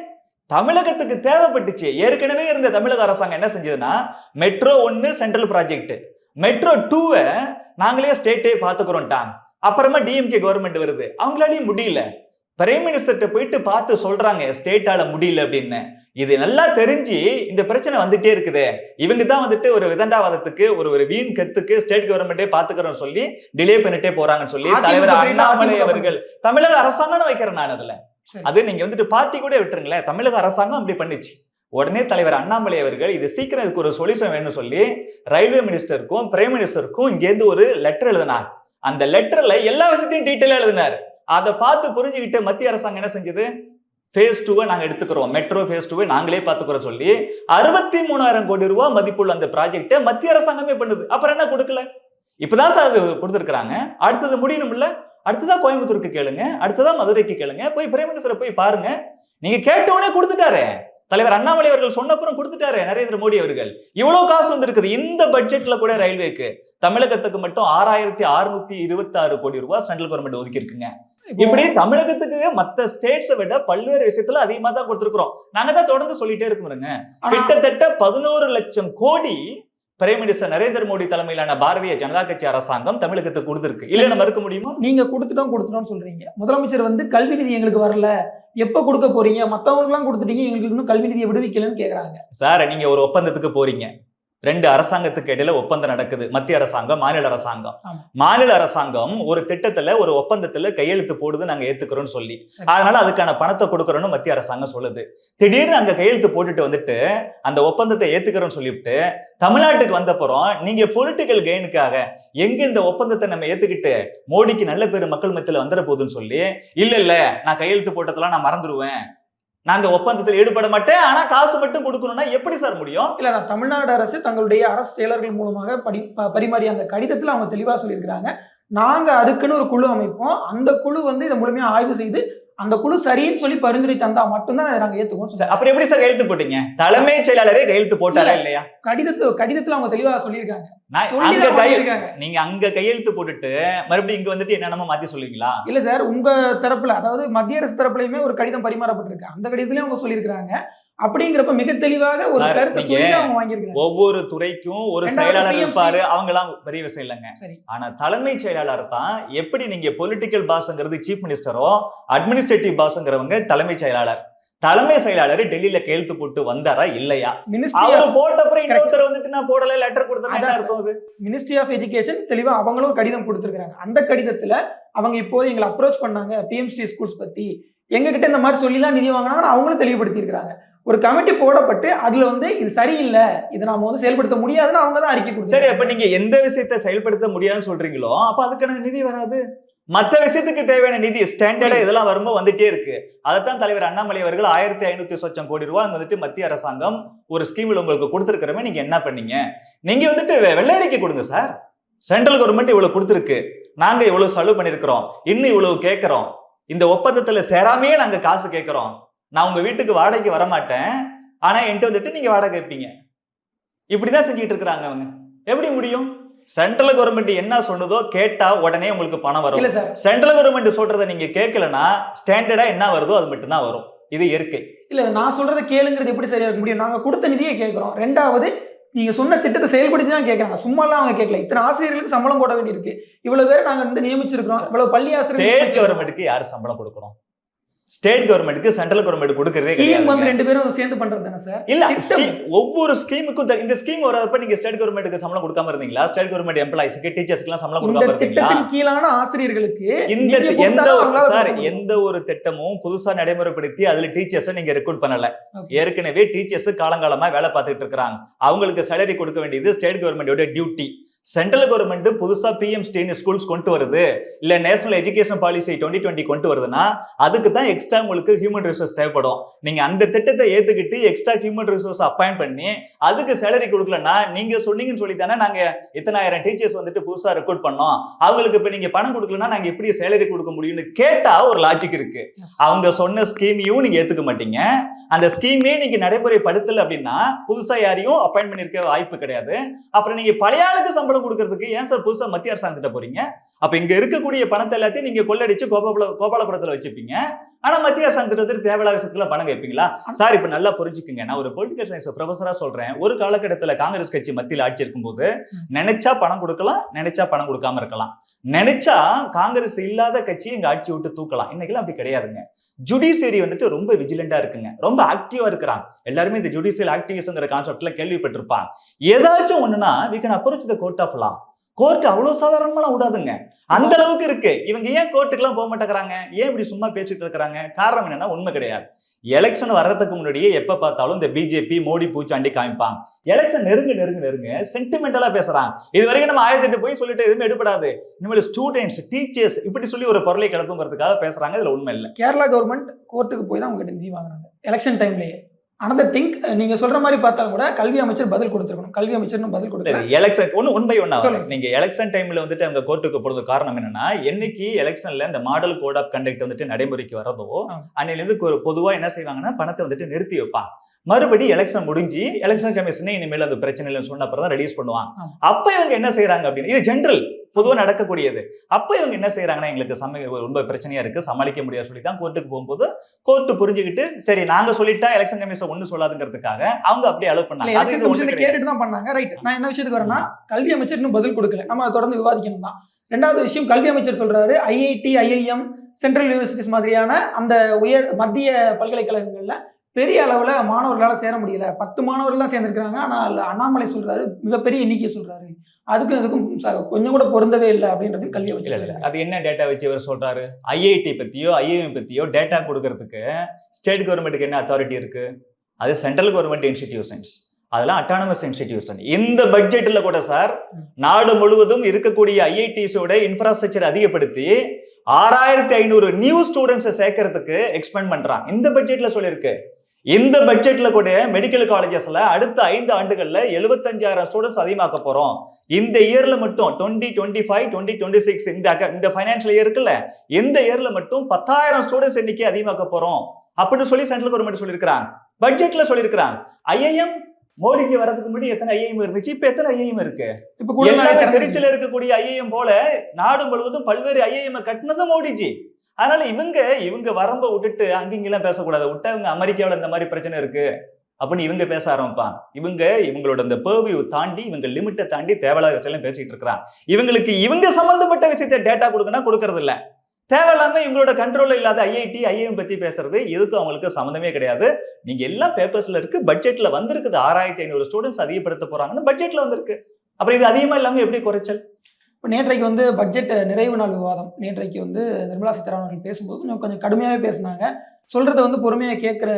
தமிழகத்துக்கு தேவைப்பட்டுச்சு. ஏற்கனவே இருந்த தமிழக அரசாங்கம் என்ன செஞ்சதுன்னா, மெட்ரோ 1 சென்ட்ரல் ப்ராஜெக்ட், மெட்ரோ 2 நாங்களே ஸ்டேட்டே பாத்துக்கிறோம்ட்டாங்க. அப்புறமா டிஎம்கே கவர்மெண்ட் வருது, அவங்களாலையும் முடியல. பிரைம் மினிஸ்டர்கிட்ட போயிட்டு பார்த்து சொல்றாங்க ஸ்டேட்டால முடியல அப்படின்னு. இது நல்லா தெரிஞ்சு இந்த பிரச்சனை வந்துட்டே இருக்குது. இவங்க தான் வந்துட்டு ஒரு விதண்டாவாதத்துக்கு ஒரு வீண் கத்துக்கு ஸ்டேட் கவர்மெண்டே பாத்துக்கிறோம் சொல்லி டிலே பண்ணிட்டே போறாங்கன்னு சொல்லி தலைவர் அண்ணாமலை அவர்கள் தமிழக அரசாங்கம் வைக்கிறேன் நான் அதுல. அது நீங்க வந்துட்டு பார்ட்டி கூட விட்டுருங்களேன், தமிழக அரசாங்கம் அப்படி பண்ணிச்சு. உடனே தலைவர் அண்ணாமலை அவர்கள் இது சீக்கிரம் இதுக்கு ஒரு சொல்யூஷன் வேணும்னு சொல்லி ரயில்வே மினிஸ்டருக்கும் பிரைம் மினிஸ்டருக்கும் இங்கேருந்து ஒரு லெட்டர் எழுதினார். அந்த லெட்டர்ல எல்லா விஷயத்தையும் டீட்டெயிலா எழுதினார். அதை பார்த்து புரிஞ்சுக்கிட்டு மத்திய அரசாங்கம் என்ன செஞ்சது, phase 2 நாங்க எடுத்துக்கிறோம், மெட்ரோ phase 2 நாங்களே பாத்துக்கிறோம் சொல்லி 63,000 கோடி ரூபாய் மதிப்புள்ள அந்த ப்ராஜெக்ட் மத்திய அரசாங்கமே பண்ணுது. அப்புறம் என்ன கொடுக்கல? இப்பதான் சார் அது கொடுத்திருக்காங்க. அடுத்தது முடியணும் இல்ல, அடுத்ததா கோயம்புத்தூருக்கு கேளுங்க, அடுத்ததா மதுரைக்கு கேளுங்க, போய் பிரைம் மினிஸ்டரை போய் பாருங்க. நீங்க கேட்டவுடனே கொடுத்துட்டாரு தலைவர் அண்ணாமலை அவர்கள், சொன்னப்புறம் கொடுத்துட்டாரு நரேந்திர மோடி அவர்கள். இவ்வளவு காசு வந்திருக்குது இந்த பட்ஜெட்ல கூட. ரயில்வேக்கு தமிழகத்துக்கு மட்டும் 6,626 கோடி ரூபாய் சென்ட்ரல் கவர்மெண்ட் ஒதுக்கி இருக்குங்க. இப்படி தமிழகத்துக்கு மத்த ஸ்டேட்ஸை விட பல்வேறு விஷயத்துல அதிகமா தான் கொடுத்திருக்கிறோம். நாங்க தான் தொடர்ந்து சொல்லிட்டே இருக்கோங்க. கிட்டத்தட்ட 11 லட்சம் கோடி பிரைம் மினிஸ்டர் நரேந்திர மோடி தலைமையிலான பாரதிய ஜனதா கட்சி அரசாங்கம் தமிழகத்துக்கு கொடுத்திருக்கு. இல்லைன்னு மறுக்க முடியுமா? நீங்க கொடுத்துட்டோம் சொல்றீங்க. முதலமைச்சர் வந்து கல்வி நிதி எங்களுக்கு வரல, எப்ப கொடுக்க போறீங்க, மத்தவங்களுக்கு எல்லாம் கொடுத்துட்டீங்க, எங்களுக்கு இன்னும் கல்வி நிதியை விடுவிக்கலன்னு கேக்குறாங்க. சார், நீங்க ஒரு ஒப்பந்தத்துக்கு போறீங்க, 2 அரசாங்கத்துக்கு இடையில ஒப்பந்தம் நடக்குது, மத்திய அரசாங்கம் மாநில அரசாங்கம். மாநில அரசாங்கம் ஒரு திட்டத்துல ஒரு ஒப்பந்தத்துல கையெழுத்து போடுது, நாங்க ஏத்துக்கிறோம்னு சொல்லி, அதனால அதுக்கான பணத்தை கொடுக்கறோம்னு மத்திய அரசாங்கம் சொல்லுது. திடீர்னு அங்க கையெழுத்து போட்டுட்டு வந்துட்டு அந்த ஒப்பந்தத்தை ஏத்துக்கிறோம்னு சொல்லிவிட்டு தமிழ்நாட்டுக்கு வந்தப்புறம் நீங்க பொலிட்டிக்கல் கெயினுக்காக எங்க இந்த ஒப்பந்தத்தை நம்ம ஏத்துக்கிட்டு மோடிக்கு நல்ல பேரு மக்கள் மத்தியில வந்துட போகுதுன்னு சொல்லி, இல்ல நான் கையெழுத்து போட்டதெல்லாம் நான் மறந்துடுவேன், நான் இந்த ஒப்பந்தத்தில் ஈடுபட மாட்டேன், ஆனா காசு மட்டும் கொடுக்கணும்னா எப்படி சார் முடியும்? இல்ல, நான் தமிழ்நாடு அரசு தங்களுடைய அரசு செயலர்கள் மூலமாக பரிமாறிய அந்த கடிதத்துல அவங்க தெளிவா சொல்லியிருக்கிறாங்க, நாங்க அதுக்குன்னு ஒரு குழு அமைப்போம், அந்த குழு வந்து இதை முழுமையா ஆய்வு செய்து அந்த குழு சரின்னு சொல்லி பரிந்துரை தந்தா மட்டும்தான் நாங்க ஏத்துக்கோம். அப்புறம் எப்படி சார் கையெழுத்து போட்டீங்க? தலைமை செயலாளரே கையெழுத்து போட்டாரா இல்லையா? கடிதத்துல அவங்க தெளிவா சொல்லியிருக்காங்க. நீங்க அங்க கையெழுத்து போட்டுட்டு மறுபடியும் இங்க வந்துட்டு என்னென்னமோ மாத்தி சொல்லுவீங்களா? இல்ல சார், உங்க தரப்புல, அதாவது மத்திய அரசு தரப்புலயுமே ஒரு கடிதம் பரிமாறப்பட்டிருக்கு, அந்த கடிதத்திலயும் அவங்க சொல்லியிருக்காங்க. அப்படிங்கிறப்ப மிக தெளிவாக ஒரு கருத்தை சொல்லி அவங்க வாங்கியிருக்காங்க. ஒவ்வொரு துறைக்கும் ஒரு செயலாளர் இருப்பாரு, அவங்க எல்லாம் பெரிய விஷயம் இல்லைங்க. ஆனா தலைமை செயலாளர் தான், எப்படி நீங்க பொலிட்டிக்கல் பாஸ்ங்கிறது சீஃப் மினிஸ்டரோ, அட்மினிஸ்ட்ரேட்டிவ் பாஸ்ங்கிறவங்க தலைமை செயலாளர். தலைமை செயலாளர் டெல்லியில கையெழுத்து போட்டு வந்தாரா இல்லையா? மினிஸ்ட்ரி ஆஃப் எஜுகேஷன் தெளிவா அவங்களும் கடிதம் கொடுத்திருக்காங்க. அந்த கடிதத்துல அவங்க இப்போது எங்களை அப்ரோச் பண்ணாங்க பிஎம்சி ஸ்கூல்ஸ் பத்தி, எங்க கிட்ட இந்த மாதிரி சொல்லிலாம் நிதி வாங்கினாங்க, அவங்களும் தெளிவுபடுத்தி இருக்காங்க. ஒரு கமிட்டி போடப்பட்டு அதுல வந்து இது சரியில்லை, இதை நாம வந்து செயல்படுத்த முடியாதுன்னு அவங்க தான் அறிக்கை கொடுத்தாங்க. சரி, அப்ப நீங்க எந்த விஷயத்தை செயல்படுத்த முடியாதுன்னு சொல்றீங்களோ அப்ப அதுக்கான நிதி வராது. மற்ற விஷயத்துக்கு தேவையான நிதி ஸ்டாண்டர்டா இதெல்லாம் வரும்போது வந்துட்டே இருக்கு. அதைத்தான் தலைவர் அண்ணாமலை அவர்கள் 1,500 சொச்சம் கோடி ரூபாய் வந்துட்டு மத்திய அரசாங்கம் ஒரு ஸ்கீமில் உங்களுக்கு கொடுத்துருக்கிறமே, நீங்க என்ன பண்ணீங்க? நீங்க வந்துட்டு வெள்ளை அறிக்கை கொடுங்க சார். சென்ட்ரல் கவர்மெண்ட் இவ்வளவு கொடுத்துருக்கு, நாங்க இவ்வளவு செலவு பண்ணிருக்கிறோம், இன்னும் இவ்வளவு கேட்கிறோம், இந்த ஒப்பந்தத்துல சேராமையே நாங்க காசு கேட்கிறோம், நான் உங்க வீட்டுக்கு வாடகைக்கு வரமாட்டேன், ஆனா என்கிட்ட வந்துட்டு நீங்க வாடகை கேட்பீங்க. இப்படிதான் செஞ்சுட்டு இருக்கிறாங்க அவங்க. எப்படி முடியும்? சென்ட்ரல் கவர்மெண்ட் என்ன சொன்னதோ கேட்டா உடனே உங்களுக்கு பணம் வரும். சென்ட்ரல் கவர்மெண்ட் சொல்றதை நீங்க கேட்கலன்னா ஸ்டாண்டர்டா என்ன வருதோ அது மட்டும் தான் வரும். இது இயற்கை. இல்ல, நான் சொல்றதை கேளுங்கிறது எப்படி சரியா இருக்க முடியும்? நாங்க கொடுத்த நிதியை கேட்கிறோம். ரெண்டாவது, நீங்க சொன்ன திட்டத்தை செயல்படுத்தி தான் கேட்கறாங்க, சும்மாலாம் அவங்க கேட்கல. இத்தனை ஆசிரியர்களுக்கு சம்பளம் போட வேண்டியிருக்கு, இவ்வளவு பேர் நாங்க வந்து நியமிச்சிருக்கோம், இவ்வளவு பள்ளி ஆசிரியர். ஸ்டேட் கவர்மெண்ட்டுக்கு யாரு சம்பளம் கொடுக்கணும்? ஸ்டேட் கவர்மெண்ட்டுக்கு சென்ட்ரல் கவர்மெண்ட் கொடுக்கறதே கிடையாது. வந்து ரெண்டு பேரும் சேர்ந்து பண்றது தானே சார்? இல்ல, ஒவ்வொரு ஸ்கீமுக்கும் இந்த ஸ்கீம் வரப்ப நீங்க ஸ்டேட் கவர்மெண்ட்டுக்கு சம்பளம் கொடுக்காம இருந்தீங்களா? ஸ்டேட் கவர்மெண்ட் எம்ப்ளாயிஸ்க்கு, டீச்சர்ஸ்க்கு எல்லாம் சம்பளம் கொடுக்காம இருந்தீங்களா? திட்டத்தின் கீழான ஆசிரியர்களுக்கு எந்த ஒரு திட்டமும் புதுசா நடைமுறைப்படுத்தி அதுல டீச்சர்ஸ் நீங்க ரெக்ரூட் பண்ணல. ஏற்கனவே டீச்சர்ஸ் காலங்காலமா வேலை பார்த்துட்டு இருக்காங்க, அவங்களுக்கு சேலரி கொடுக்க வேண்டியது ஸ்டேட் கவர்மெண்டோட டியூட்டி. சென்ட்ரல் கவர்மெண்ட் புதுசா பிஎம் ஸ்கூல்ஸ் கொண்டு வருது, இல்ல நேஷனல் எஜுகேஷன் பாலிசி 2020 கொண்டு வருதுன்னா அதுக்கு தான் எக்ஸ்ட்ரா உங்களுக்கு ஹியூமன் ரிசோர்ஸ் தேவைப்படும். நீங்க அந்த திட்டத்தை ஏத்துக்கிட்டு எக்ஸ்ட்ரா ஹியூமன் ரிசோர்ஸ் அப்பாயிண்ட் பண்ணி அதுக்கு சேலரி கொடுக்கலன்னா, நீங்க சொன்னீங்கன்னு சொல்லி தானே நாங்க இத்தனை ஆயிரம் டீச்சர்ஸ் வந்துட்டு புதுசா ரெக்ரூட் பண்ணோம், அவங்களுக்கு இப்ப நீங்க பணம் கொடுக்கலன்னா நாங்க எப்படி சேலரி கொடுக்க முடியும்னு கேட்டா ஒரு லாஜிக் இருக்கு. அவங்க சொன்ன ஸ்கீமையும் நீங்க ஏத்துக்க மாட்டீங்க, அந்த ஸ்கீமே நீங்க நடைமுறைப்படுத்தல அப்படின்னா புதுசா யாரையும் அப்பாயிண்ட் பண்ணிருக்க வாய்ப்பு கிடையாது. அப்புறம் நீங்க பழைய ஆளுக்கு சம்பளம் கொடுக்கிறதுக்கு ஏன் சார் புதுசா மத்திய அரசாங்கத்திட்ட போறீங்க? அப்ப இங்க இருக்கக்கூடிய பணத்தை எல்லாத்தையும் நீங்க கொள்ளடிச்சு கோபாலபுரத்துல வச்சுப்பீங்க, ஆனா மத்திய அரசாங்கத்திட்ட தேவையில்லாத விஷயத்துல பணம் கேட்பீங்களா? சார், இப்ப நல்லா புரிஞ்சுக்குங்க, நான் ஒரு பொலிட்டிக்கல் சயின்ஸ் ப்ரொஃபஸரா சொல்றேன். ஒரு காலகட்டத்துல காங்கிரஸ் கட்சி மத்தியில் ஆட்சி இருக்கும்போது நினைச்சா பணம் கொடுக்கலாம், நினைச்சா பணம் கொடுக்காம இருக்கலாம், நினைச்சா காங்கிரஸ் இல்லாத கட்சி எங்க ஆட்சி விட்டு தூக்கலாம். இன்னைக்கெல்லாம் அப்படி கிடையாதுங்க. ஜுடிஷியரி வந்துட்டு ரொம்ப விஜிலண்டா இருக்குங்க, ரொம்ப ஆக்டிவா இருக்கிறாங்க. எல்லாருமே இந்த ஜுடிஷியல் ஆக்டிவிஸ்ட்ங்கிற கான்செப்ட்ல கேள்விப்பட்டிருப்பாங்க. ஏதாச்சும் ஒண்ணுனா we can approach the court of law. Court அவ்வளவு சாதாரணமா விடாதுங்க, அந்த அளவுக்கு இருக்கு. இவங்க ஏன் கோர்ட்டுக்கு எல்லாம் போக மாட்டேங்கிறாங்க? ஏன் இப்படி சும்மா பேசிட்டு இருக்கிறாங்க? காரணம் என்னன்னா, உண்மை கிடையாது. எலெக்ஷன் வர்றதுக்கு முன்னாடியே எப்ப பார்த்தாலும் இந்த பிஜேபி மோடி பூச்சாண்டி காமிப்பாங்க. எலெக்ஷன் நெருங்க சென்டிமெண்டலா பேசுறாங்க. இது வரைக்கும் நம்ம 1008 போய் சொல்லிட்டு எதுவுமே எடுபடாது. இனிமேல் ஸ்டூடெண்ட்ஸ், டீச்சர்ஸ் இப்படி சொல்லி ஒரு பொருளை கிளப்புங்கிறதுக்காக பேசுறாங்க. இதுல உண்மை இல்லை. கேரளா கவர்மெண்ட் கோர்ட்டுக்கு போய் தான் உங்ககிட்ட நிதி வாங்கினாங்க எலெக்ஷன் டைம்லயே. அனதர் திங்க், நீங்க சொல்ற மாதிரி பார்த்தாலும் கூட கல்வி அமைச்சர் பதில் கொடுத்துருக்கணும். கல்வி அமைச்சர் பதில் கொடுக்கல. எலெக்ஷன் ஒன் பை ஒன்னா சொல்லுங்க. நீங்க எலெக்ஷன் டைம்ல வந்துட்டு அவங்க கோர்ட்டுக்கு போறது காரணம் என்னன்னா, என்னைக்கு எலெக்ஷன்ல இந்த மாடல் கோட் ஆஃப் கண்டக்ட் வந்துட்டு நடைமுறைக்கு வரதோ அன்னையில இருந்து பொதுவா என்ன செய்வாங்கன்னா பணத்தை வந்துட்டு நிறுத்தி வைப்பாங்க. மறுபடி எலெக்ஷன் முடிஞ்சு எலெக்ஷன் கமிஷனே இனிமேல் அந்த பிரச்சனை இல்லைன்னு சொன்ன அப்புறம் தான் ரிலீஸ் பண்ணுவாங்க. அப்ப இவங்க என்ன செய்யறாங்க அப்படின்னு, இது ஜெனரல் பொதுவாக நடக்கக்கூடியது. அப்ப இவங்க என்ன செய்யறாங்கன்னா, எங்களுக்கு ரொம்ப பிரச்சனையா இருக்கு, சமாளிக்க முடியாது சொல்லி தான் கோர்ட்டுக்கு போகும்போது கோர்ட்டு புரிஞ்சுக்கிட்டு சரி நாங்க சொல்லிட்டா எலெக்ஷன் கமிஷன் ஒண்ணு சொல்லாதுங்கிறதுக்காக அவங்க அப்படியே அலோவ் பண்ணாங்க. கேட்டுட்டு தான் பண்ணாங்க. ரைட். நான் என்ன விஷயத்துக்கு வரேன்னா, கல்வி அமைச்சர் இன்னும் பதில் கொடுக்கல. நம்ம அதை தொடர்ந்து விவாதிக்கணும் தான். ரெண்டாவது விஷயம், கல்வி அமைச்சர் சொல்றாரு ஐஐடி, ஐஐஎம், சென்ட்ரல் யூனிவர்சிட்டிஸ் மாதிரியான அந்த மத்திய பல்கலைக்கழகங்கள்ல பெரிய அளவுல மாணவர்களால சேர முடியல. 10 மாணவர்கள் தான் சேர்ந்திருக்காங்க. ஆனால் அண்ணாமலை சொல்றாரு மிகப்பெரிய எண்ணிக்கை சொல்றாரு. அதுக்கும் கொஞ்சம் கூட பொருந்தவே இல்லை அப்படின்றது கல்வி அமைச்சர். அது என்ன டேட்டா வச்சு இவர் சொல்றாரு? ஐஐடி பத்தியோ ஐஐஎம் பத்தியோ டேட்டா கொடுக்கறதுக்கு ஸ்டேட் கவர்மெண்ட்டுக்கு என்ன அத்தாரிட்டி இருக்கு? அது சென்ட்ரல் கவர்மெண்ட் இன்ஸ்டிடியூஷன்ஸ், அதெல்லாம் அட்டானமஸ் இன்ஸ்டிடியூஷன். இந்த பட்ஜெட்ல கூட சார் நாடு முழுவதும் இருக்கக்கூடிய ஐஐடிஸோட இன்ஃப்ராஸ்ட்ரக்சர் அதிகப்படுத்தி 6500 நியூ ஸ்டூடெண்ட்ஸ் சேர்க்கறதுக்கு எக்ஸ்பெண்ட் பண்றான். இந்த பட்ஜெட்ல சொல்லியிருக்கு. இந்த பட்ஜெட்ல கூட மெடிக்கல் காலேஜஸ்ல அடுத்த 5 ஆண்டுகள்ல 75,000 ஸ்டூடெண்ட்ஸ் அதிகமாக்க போறோம். இந்த இயர்ல மட்டும் 2025, 2026 இந்த ஃபைனான்சியல் இயர் இருக்குல்ல, இந்த இயர்ல மட்டும் 10,000 ஸ்டூடெண்ட்ஸ் எண்ணிக்கை அதிகமாக்க போறோம் அப்படின்னு சொல்லி சென்ட்ரல் கவர்மெண்ட் சொல்லியிருக்கிறாங்க. பட்ஜெட்ல சொல்லியிருக்கிறாங்க. ஐஐஎம் மோடிக்கு வரதுக்கு முன்னாடி எத்தனை ஐஐஎம் இருந்துச்சு, இப்ப எத்தனை ஐஐஎம் இருக்கு? இப்ப திருச்சியில இருக்கக்கூடிய ஐஐஎம் போல நாடு முழுவதும் பல்வேறு ஐஐஎம் கட்டினது மோடிஜி. அதனால இவங்க வரம்ப விட்டுட்டு அங்கிங்கெல்லாம் பேசக்கூடாது. விட்டா இவங்க அமெரிக்காவில் இந்த மாதிரி பிரச்சனை இருக்கு அப்படின்னு இவங்க பேச ஆரம்பிப்பாங்க. இவங்களோட இந்த பர்வியூ தாண்டி, இவங்க லிமிட்டை தாண்டி தேவையில்லாத விஷயம் பேசிட்டு இருக்கிறாங்க. இவங்க சம்பந்தப்பட்ட விஷயத்தை டேட்டா கொடுக்கணும், கொடுக்கறது இல்ல. தேவையில்லாம இவங்களோட கண்ட்ரோல் இல்லாத ஐஐடி ஐஐஎம் பத்தி பேசுறது இதுக்கும் அவங்களுக்கு சம்மந்தமே கிடையாது. நீங்க எல்லாம் பேப்பர்ஸ்ல இருக்கு, பட்ஜெட்ல வந்திருக்குது. 6500 ஸ்டூடெண்ட்ஸ் அதிகப்படுத்த போறாங்கன்னு பட்ஜெட்ல வந்திருக்கு. அப்புறம் இது அதிகமா இல்லாம எப்படி குறைச்சல்? இப்போ நேற்றைக்கு பட்ஜெட் நிறைவு நாள் விவாதம். நேற்றைக்கு நிர்மலா சீதாராமன் அவர்கள் பேசும்போது கொஞ்சம் கடுமையாகவே பேசினாங்க. சொல்றத பொறுமையாக கேட்குற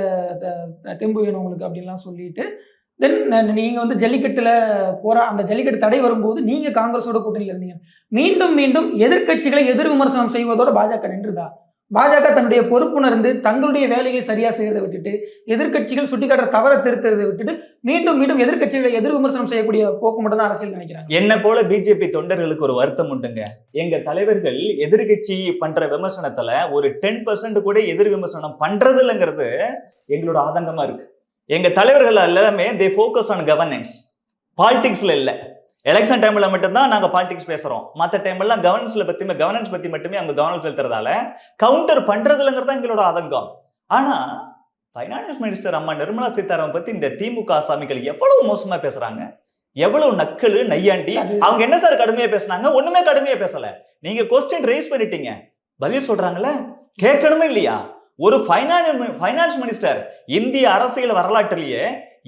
தெம்பு வேணும் உங்களுக்கு அப்படின்லாம் சொல்லிட்டு, தென் நீங்கள் ஜல்லிக்கட்டில் அந்த ஜல்லிக்கட்டு தடை வரும்போது நீங்கள் காங்கிரஸோட கூட்டணியில் இருந்தீங்க. மீண்டும் மீண்டும் எதிர்க்கட்சிகளை எதிர் விமர்சனம் செய்வதோட பாஜக நின்றுதா? பாஜக தன்னுடைய பொறுப்புணர்ந்து தங்களுடைய வேலைகளை சரியா செய்யறதை விட்டுட்டு, எதிர்க்கட்சிகள் சுட்டிக்காட்டுற தவறை திருத்துறதை விட்டுட்டு மீண்டும் மீண்டும் எதிர்க்கட்சிகளை எதிர் விமர்சனம் செய்யக்கூடிய போக்கு மட்டும் தான் அரசியல் நினைக்கிறாங்க. என்ன போல பிஜேபி தொண்டர்களுக்கு ஒரு வருத்தம் உண்டுங்க. எங்க தலைவர்கள் எதிர்கட்சி பண்ற விமர்சனத்துல ஒரு 10% கூட எதிர் விமர்சனம் பண்றது இல்லைங்கிறது எங்களோட ஆதங்கமா இருக்கு. எங்க தலைவர்கள் எல்லாமே தே ஃபோக்கஸ் ஆன் கவர்னன்ஸ், பாலிடிக்ஸ்ல இல்ல. எலெக்ஷன் டைம்ல மட்டும்தான் நாங்க பாலிடிக்ஸ் பேசுறோம். மற்ற டைம்ல கவர்னன்ஸ் பத்தி மட்டுமே அவங்க கவனம் செலுத்துறதால கவுண்டர் பண்றது இல்லைங்கிறது எங்களோட ஆதங்கம். ஆனா பைனான்ஸ் மினிஸ்டர் அம்மா நிர்மலா சீதாராமன் பத்தி இந்த திமுக சாமிகள் எவ்வளவு மோசமா பேசுறாங்க, எவ்வளவு நக்கலு நையாண்டி. அவங்க என்ன சார் கடுமையா பேசுனாங்க? ஒண்ணுமே கடுமையா பேசல. நீங்க கொஸ்டின் ரைஸ் பண்ணிட்டீங்க, பதில் சொல்றாங்கல்ல, கேட்கணுமே இல்லையா? ஒரு ஃபைனான்ஸ் மினிஸ்டர் இந்திய அரசியல் வரலாற்றிலேயே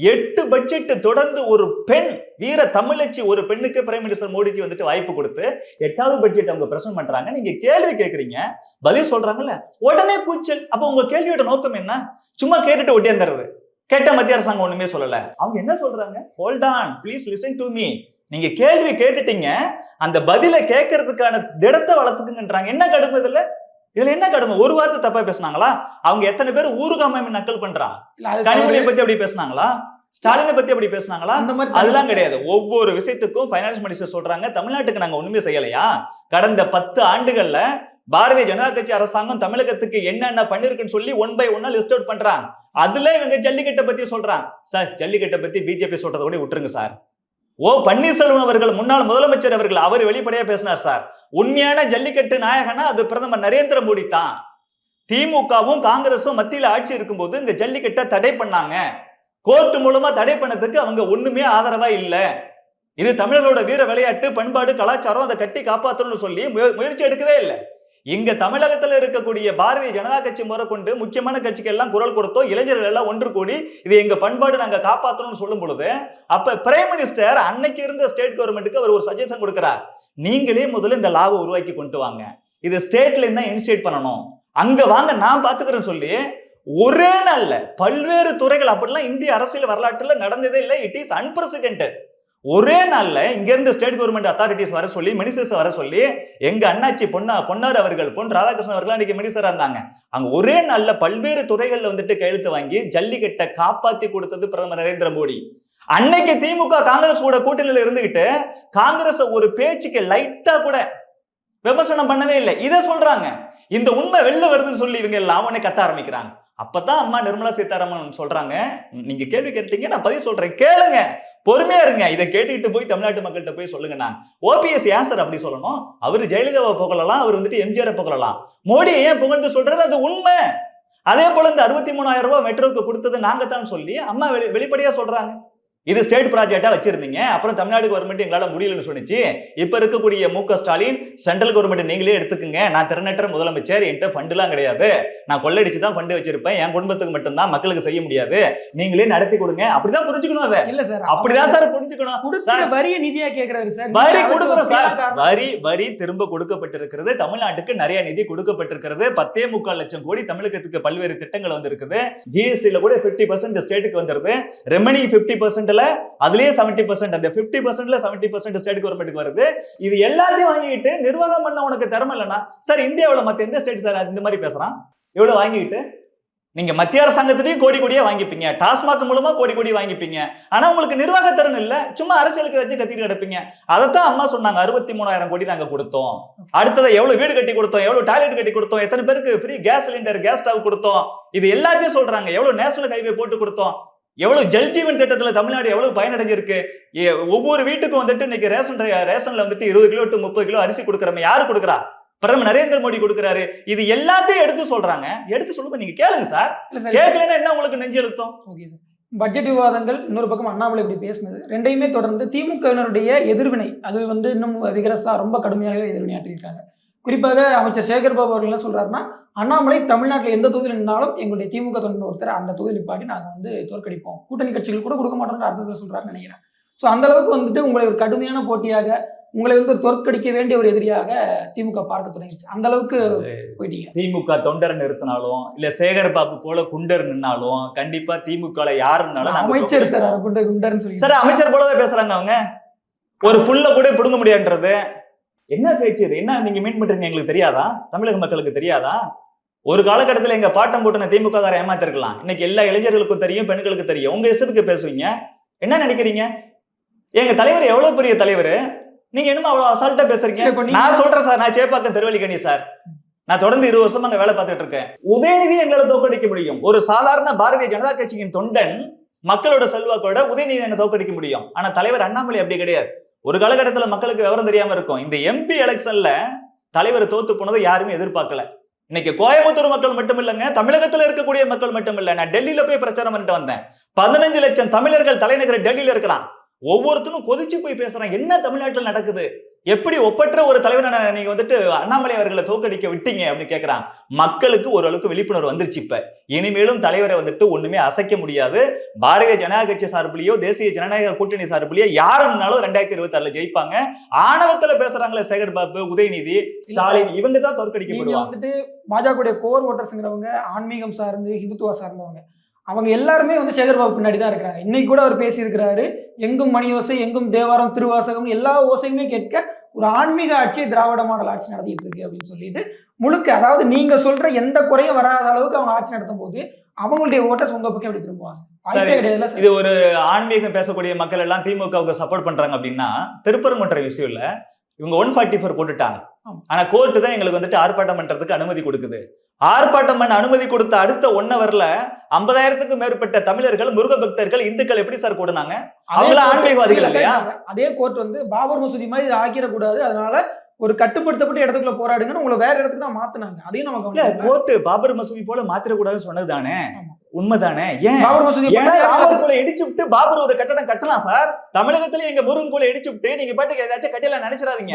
8 பட்ஜெட் தொடர்ந்து ஒரு பெண் வீர தமிழச்சி ஒரு பெண்ணுக்கு பிரைம் மினிஸ்டர் மோடிஜி வாய்ப்பு கொடுத்து 8வது பட்ஜெட் அவங்க பிரசன்ட் பண்றாங்க. நீங்க கேள்வி கேட்கறீங்க, பதில் சொல்றாங்கல்ல, உடனே கூச்சல். அப்ப உங்க கேள்வியோட நோக்கம் என்ன? சும்மா கேட்டுட்டு ஒட்டியாந்துறது. கேட்ட மத்திய அரசாங்கம் ஒண்ணுமே சொல்லல. அவங்க என்ன சொல்றாங்க? Hold on, please listen to me. நீங்க கேள்வி கேட்டுட்டீங்க, அந்த பதிலை கேட்கறதுக்கான திடத்தை வளர்த்துக்குங்கன்றாங்க. என்ன கடுமை இதுல என்ன கடுமை? ஒரு வார்த்தை தப்பா பேசினாங்களா? அவங்க எத்தனை பேர் ஊருகாமை நக்கல் பண்றாங்க. கனிமொழியை பத்தி அப்படி பேசினாங்களா? ஸ்டாலினை பத்தி அப்படி பேசினாங்களா? அதெல்லாம் கிடையாது. ஒவ்வொரு விஷயத்துக்கும் பைனான்ஸ் மினிஸ்டர் சொல்றாங்க, தமிழ்நாட்டுக்கு நாங்க ஒண்ணுமே செய்யலையா? கடந்த 10 ஆண்டுகள்ல பாரதிய ஜனதா கட்சி அரசாங்கம் தமிழகத்துக்கு என்னென்ன பண்ணிருக்குன்னு சொல்லி 1 by 1 லிஸ்ட் அவுட் பண்றாங்க. அதுல இவங்க ஜல்லிக்கட்டை பத்தி சொல்றாங்க. சார், ஜல்லிக்கட்டை பத்தி பிஜேபி சொல்றதை கூட விட்டுருங்க சார். பன்னீர்செல்வம் அவர்கள், முன்னாள் முதலமைச்சர் அவர்கள், அவர் வெளிப்படையா பேசினார் சார். உண்மையான ஜல்லிக்கட்டு நாயகனா அது பிரதமர் நரேந்திர மோடி தான். திமுகவும் காங்கிரஸும் மத்தியில ஆட்சி இருக்கும்போது இந்த ஜல்லிக்கட்டை தடை பண்ணாங்க. கோர்ட் மூலமா தடை பண்ணதுக்கு அவங்க ஒண்ணுமே ஆதரவா இல்ல. இது தமிழர்களோட வீர விளையாட்டு, பண்பாடு, கலாச்சாரம், அதை கட்டி காப்பாற்றணும்னு சொல்லி முயற்சி எடுக்கவே இல்லை. இங்க தமிழகத்துல இருக்கக்கூடிய பாரதிய ஜனதா கட்சி முதற்கொண்டு முக்கியமான கட்சிகள் எல்லாம் குரல் கொடுத்தோம், இளைஞர்கள் எல்லாம் ஒன்று கூடி இது எங்க பண்பாடு, நாங்க காப்பாற்றணும்னு சொல்லும் பொழுது அப்ப பிரைம் மினிஸ்டர் அன்னைக்கு இருந்த ஸ்டேட் கவர்மெண்ட்டுக்கு அவர் ஒரு சஜஷன் கொடுக்கிறார். நீங்களே முதல்ல இந்த லாவை உருவாக்கி கொண்டு வாங்க, இது ஸ்டேட்ல இருந்தா இனிஷியேட் பண்ணணும், அங்க வாங்க நான் பாத்துக்கிறேன்னு சொல்லி ஒரே நாள்ல பல்வேறு துறைகள், அப்படிலாம் இந்திய அரசியல் வரலாற்றுல நடந்ததே இல்லை. It is unprecedented. ஒரே நாள்ல இங்க இருந்து ஸ்டேட் கவர்மெண்ட் அத்தாரிட்டிஸ் வர சொல்லி, மினிஸ்டர்ஸ் வர சொல்லி, எங்க அண்ணாச்சி பொன்னார் அவர்கள், பொன் ராதாகிருஷ்ணன் அவர்கள் அன்னைக்கு மினிஸ்டரா இருந்தாங்க. அங்க ஒரே நாள்ல பல்வேறு துறைகள்ல வந்துட்டு கையெழுத்து வாங்கி ஜல்லிக்கட்டை காப்பாத்தி கொடுத்தது பிரதமர் நரேந்திர மோடி. அன்னைக்கு திமுக காங்கிரஸ் கூட கூட்டணியில இருந்துகிட்டு காங்கிரஸ் ஒரு பேச்சுக்கு லைட்டா கூட விமர்சனம் பண்ணவே இல்லை. இதை சொல்றாங்க. இந்த உண்மை வெளில வருதுன்னு சொல்லி இவங்க எல்லாம் உடனே கத்த ஆரம்பிக்கிறாங்க. அப்பதான் அம்மா நிர்மலா சீதாராமன் சொல்றாங்க, நீங்க கேள்வி கேட்டீங்க, நான் பதில் சொல்றேன், கேளுங்க, பொறுமையா இருங்க. இதை கேட்டுக்கிட்டு போய் தமிழ்நாட்டு மக்கள்கிட்ட போய் சொல்லுங்க. நான் ஓபிஎஸ் ஏன் சார் அப்படி சொல்லணும்? அவரு ஜெயலலிதாவை புகழலாம், அவர் வந்துட்டு எம்ஜிஆரை புகழலாம். மோடியை ஏன் புகழ்ந்து சொல்றாரு? அது உண்மை. அதே போல இந்த 63,000 ரூபாய் மெட்ரோவுக்கு கொடுத்தது நாங்க தான் சொல்லி அம்மா வெளிப்படையா சொல்றாங்க. இது ஸ்டேட் ப்ராஜெக்டா வச்சிருந்தீங்க, அப்புறம் தமிழ்நாடு கவர்மெண்ட் எங்களால முடியலன்னு சொன்னிச்சு. இப்ப இருக்கக்கூடிய மு.க. ஸ்டாலின், சென்ட்ரல் கவர்மெண்ட் நீங்களே எடுத்துக்குங்க, நான் திறனற்ற முதலமைச்சர், என்கிட்ட ஃபண்ட் எல்லாம் கிடையாது, நான் கொள்ளடிச்சு தான் ஃபண்ட் வச்சிருப்பேன், என் குடும்பத்துக்கு மட்டும்தான், மக்களுக்கு செய்ய முடியாது, நீங்களே நடத்தி கொடுங்க. அப்படிதான் புரிஞ்சுக்கணும். அதை இல்ல சார், அப்படிதான் சார் புரிஞ்சுக்கணும். கொடுக்கிற வரிய நிதியா கேக்குறாரு சார். வரி கொடுக்கிறோம் சார். வரி திரும்ப கொடுக்கப்பட்டிருக்கிறது. தமிழ்நாட்டுக்கு நிறைய நிதி கொடுக்கப்பட்டிருக்கிறது. 10.25 லட்சம் கோடி தமிழகத்துக்கு பல்வேறு திட்டங்கள் வந்திருக்குது. ஜிஎஸ்டில கூட 50% ஸ்டேட்டுக்கு வந்துருது. ரெமனிங் 50% அதுலயே 70%, அந்த 50%ல 70% ஸ்டேட் கவர்மெண்ட்டுக்கு வருது. இது எல்லாத்தையும் வாங்கிட்டு நிர்வாகம் பண்ண உனக்கு திறமை இல்லைன்னா சார், இந்தியாவுல மத்த எந்த ஸ்டேட் சார் இந்த மாதிரி பேசுறான்? எவ்வளவு வாங்கிட்டு நீங்க மத்திய அரசாங்கத்திலையும் கோடி கோடியா வாங்கிப்பீங்க, டாஸ்மாக் மூலமா கோடி கோடி வாங்கிப்பீங்க, ஆனா உங்களுக்கு நிர்வாக திறன் இல்ல, சும்மா அரசியலுக்கு வச்சு கத்திட்டு கிடப்பீங்க. அதைத்தான் அம்மா சொன்னாங்க, 63,000 கோடி நாங்க கொடுத்தோம். அடுத்ததை எவ்வளவு வீடு கட்டி கொடுத்தோம், எவ்வளவு டாய்லெட் கட்டி கொடுத்தோம், எத்தனை பேருக்கு free gas cylinder, gas stove கொடுத்தோம், இது எல்லாத்தையும் சொல்றாங்க. எவ்வளவு நேஷனல் ஹைவே போட்டு கொடுத்தோம், எவ்வளவு ஜல் ஜீவன் திட்டத்துல தமிழ்நாடு எவ்வளவு பயனடைஞ்சிருக்கு. ஒவ்வொரு வீட்டுக்கும் வந்துட்டு இன்னைக்கு ரேஷன்ல வந்துட்டு 20 கிலோ டு 30 கிலோ அரிசி கொடுக்கறோம். யாரு கொடுக்குறா? பிரதமர் நரேந்திர மோடி கொடுக்கிறாரு. இது எல்லாத்தையும் எடுத்து சொல்றாங்க. எடுத்து சொல்லுங்க, நீங்க கேளுங்க சார். கேட்கலன்னா என்ன உங்களுக்கு நெஞ்சு எழுத்தம்? பட்ஜெட் விவாதங்கள் இன்னொரு பக்கம் அண்ணாமலை இப்படி பேசினது, ரெண்டையுமே தொடர்ந்து திமுகவினருடைய எதிர்வினை அது வந்து இன்னும் விகரசா ரொம்ப கடுமையாகவே எதிர்வினையாற்றிருக்காங்க. குறிப்பாக அமைச்சர் சேகர் பாபு அவர்கள் என்ன சொல்றாருன்னா, அண்ணாமலை தமிழ்நாட்டில் எந்த தொகுதியில் நின்னாலும் எங்களுடைய திமுக தொண்டர் ஒருத்தர் அந்த தொகுதியில் நிப்பாட்டி நாங்கள் வந்து தோற்கடிப்போம், கூட்டணி கட்சிகள் கூட கொடுக்க மாட்டோம்னு அர்த்தத்தில் சொல்றாருன்னு நினைக்கிறேன். ஸோ அந்த அளவுக்கு வந்துட்டு உங்களை ஒரு கடுமையான போட்டியாக, உங்களை வந்து தோற்கடிக்க வேண்டிய ஒரு எதிரியாக திமுக பார்க்க தொடங்கிச்சு. அந்த அளவுக்கு போயிட்டீங்க. திமுக தொண்டர் நிறுத்தினாலும் இல்ல சேகர் பாபு போல குண்டர் நின்னாலும் கண்டிப்பா திமுக யாருன்னாலும் அமைச்சர் சார் குண்டர்னு சொல்லி சார் அமைச்சர் போலவே பேசுறாங்க. அவங்க ஒரு புல்ல கூட புடுங்க முடியாதுன்றது என்ன பேச்சு? இது என்ன நீங்க மீட் பண்றீங்க? எங்களுக்கு தெரியாதா? தமிழக மக்களுக்கு தெரியாதா? ஒரு காலகட்டத்தில் எங்க பாட்டம் போட்டுன திமுக ஏமாத்திருக்கலாம். இன்னைக்கு எல்லா இளைஞர்களுக்கும் தெரியும், பெண்களுக்கு தெரியும். உங்க இஷ்டத்துக்கு பேசுவீங்க. என்ன நினைக்கிறீங்க? எங்க தலைவர் எவ்வளவு பெரிய தலைவர், நீங்க என்னமோ அவ்வளவு அசால்ட்டா பேசுறீங்க. நான் சொல்றேன் சார், நான் சேப்பாக்கம் திருவல்லிக்கணி சார், நான் தொடர்ந்து 20 வருஷமா அங்க வேலை பார்த்துட்டு இருக்கேன். உதயநிதி எங்களால தோற்கடிக்க முடியும். ஒரு சாதாரண பாரதிய ஜனதா கட்சியின் தொண்டன் மக்களோட செல்வாக்கோட உதயநிதி எங்க தோற்கடிக்க முடியும். ஆனா தலைவர் அண்ணாமலை அப்படி கிடையாது. ஒரு காலகட்டத்தில் மக்களுக்கு விவரம் தெரியாம இருக்கும். இந்த எம்பி எலெக்ஷன்ல தலைவர் தோத்து போனதை யாருமே எதிர்பார்க்கல. இன்னைக்கு கோயம்புத்தூர் மக்கள் மட்டும் இல்லைங்க, தமிழகத்துல இருக்கக்கூடிய மக்கள் மட்டும் இல்ல. நான் டெல்லியில போய் பிரச்சாரம் பண்ணிட்டு வந்தேன். 15 லட்சம் தமிழர்கள் தலைநகர் டெல்லியில இருக்கிறான். ஒவ்வொருத்தரும் கொதிச்சு போய் பேசுறான், என்ன தமிழ்நாட்டில் நடக்குது, எப்படி ஒப்பற்ற ஒரு தலைவனை நீங்க வந்துட்டு அண்ணாமலை அவர்களை தோற்கடிக்க விட்டீங்க அப்படின்னு கேட்கிறான். மக்களுக்கு ஓரளவுக்கு விழிப்புணர்வு வந்துருச்சு. இப்ப இனிமேலும் தலைவரை வந்துட்டு ஒண்ணுமே அசைக்க முடியாது. பாரதிய ஜனதா கட்சி சார்பிலேயோ தேசிய ஜனநாயக கூட்டணி சார்பிலேயோ யாருன்னாலும் 2026 ஜெயிப்பாங்க. ஆணவத்துல பேசுறாங்களே சேகர் பாபு, உதயநிதி, ஸ்டாலின், இவங்க தான் தோற்கடிக்கப்படுவாங்க. வந்துட்டு பாஜக கோர் ஓட்டர்ஸ்ங்கிறவங்க ஆன்மீகம் சார்ந்து ஹிந்துத்துவா சார்ந்தவங்க, அவங்க எல்லாருமே வந்து சேகர் பாபு பின்னாடி தான் இருக்கிறாங்க. இன்னைக்கு கூட அவர் பேசியிருக்கிறாரு, எங்கும் மணி ஓசை, எங்கும் தேவாரம், திருவாசகம், எல்லா ஓசையுமே கேட்க ஒரு ஆன்மீக ஆட்சி, திராவிட மாடல் ஆட்சி நடத்திட்டு இருக்கு அப்படின்னு சொல்லிட்டு முழுக்க, அதாவது நீங்க சொல்ற எந்த குறையும் வராத அளவுக்கு அவங்க ஆட்சி நடத்தும் போது அவங்களுடைய ஓட்டர்ஸ் உங்க பக்கம் எப்படி திரும்புவாங்க? இது ஒரு ஆன்மீகம் பேசக்கூடிய மக்கள் எல்லாம் திமுகவுக்கு சப்போர்ட் பண்றாங்க அப்படின்னா திருப்பரங்குன்ற விஷயம் இல்ல. இவங்க 144 போட்டுட்டாங்க. ஆனா கோர்ட்டு தான் எங்களுக்கு வந்துட்டு ஆர்ப்பாட்டம் பண்றதுக்கு அனுமதி கொடுக்குது. ஆர்ப்பாட்டம் பண்ண அனுமதி கொடுத்த அடுத்த 1 ஹவர்ல 50,000க்கும் மேற்பட்ட தமிழர்கள், முருக பக்தர்கள், இந்துக்கள் எப்படி சார் கூடுனாங்க? அவங்கள ஆன்மீகவாதிகள் இல்லையா? அதே கோர்ட் வந்து பாபர் மசூதி மாதிரி ஆக்கிடக்கூடாது, அதனால ஒரு கட்டுப்படுத்தப்பட்ட இடத்துக்குள்ள போராடுங்கன்னு உங்களை வேற இடத்துக்கு தான் மாத்தினாங்க. அதையும் நமக்கு கோர்ட் பாபர் மசூதி போல மாத்திரக்கூடாதுன்னு சொன்னதுதானே உண்மைதானே? ஏன் பாபர் மசூதி இடிச்சு விட்டு பாபர் ஒரு கட்டடம் கட்டலாம் சார். தமிழகத்துல எங்க முருகன் கோயிலை இடிச்சு விட்டு நீங்க பாட்டுக்கு ஏதாச்சும் கட்டில நினைச்சிடாதீங்க.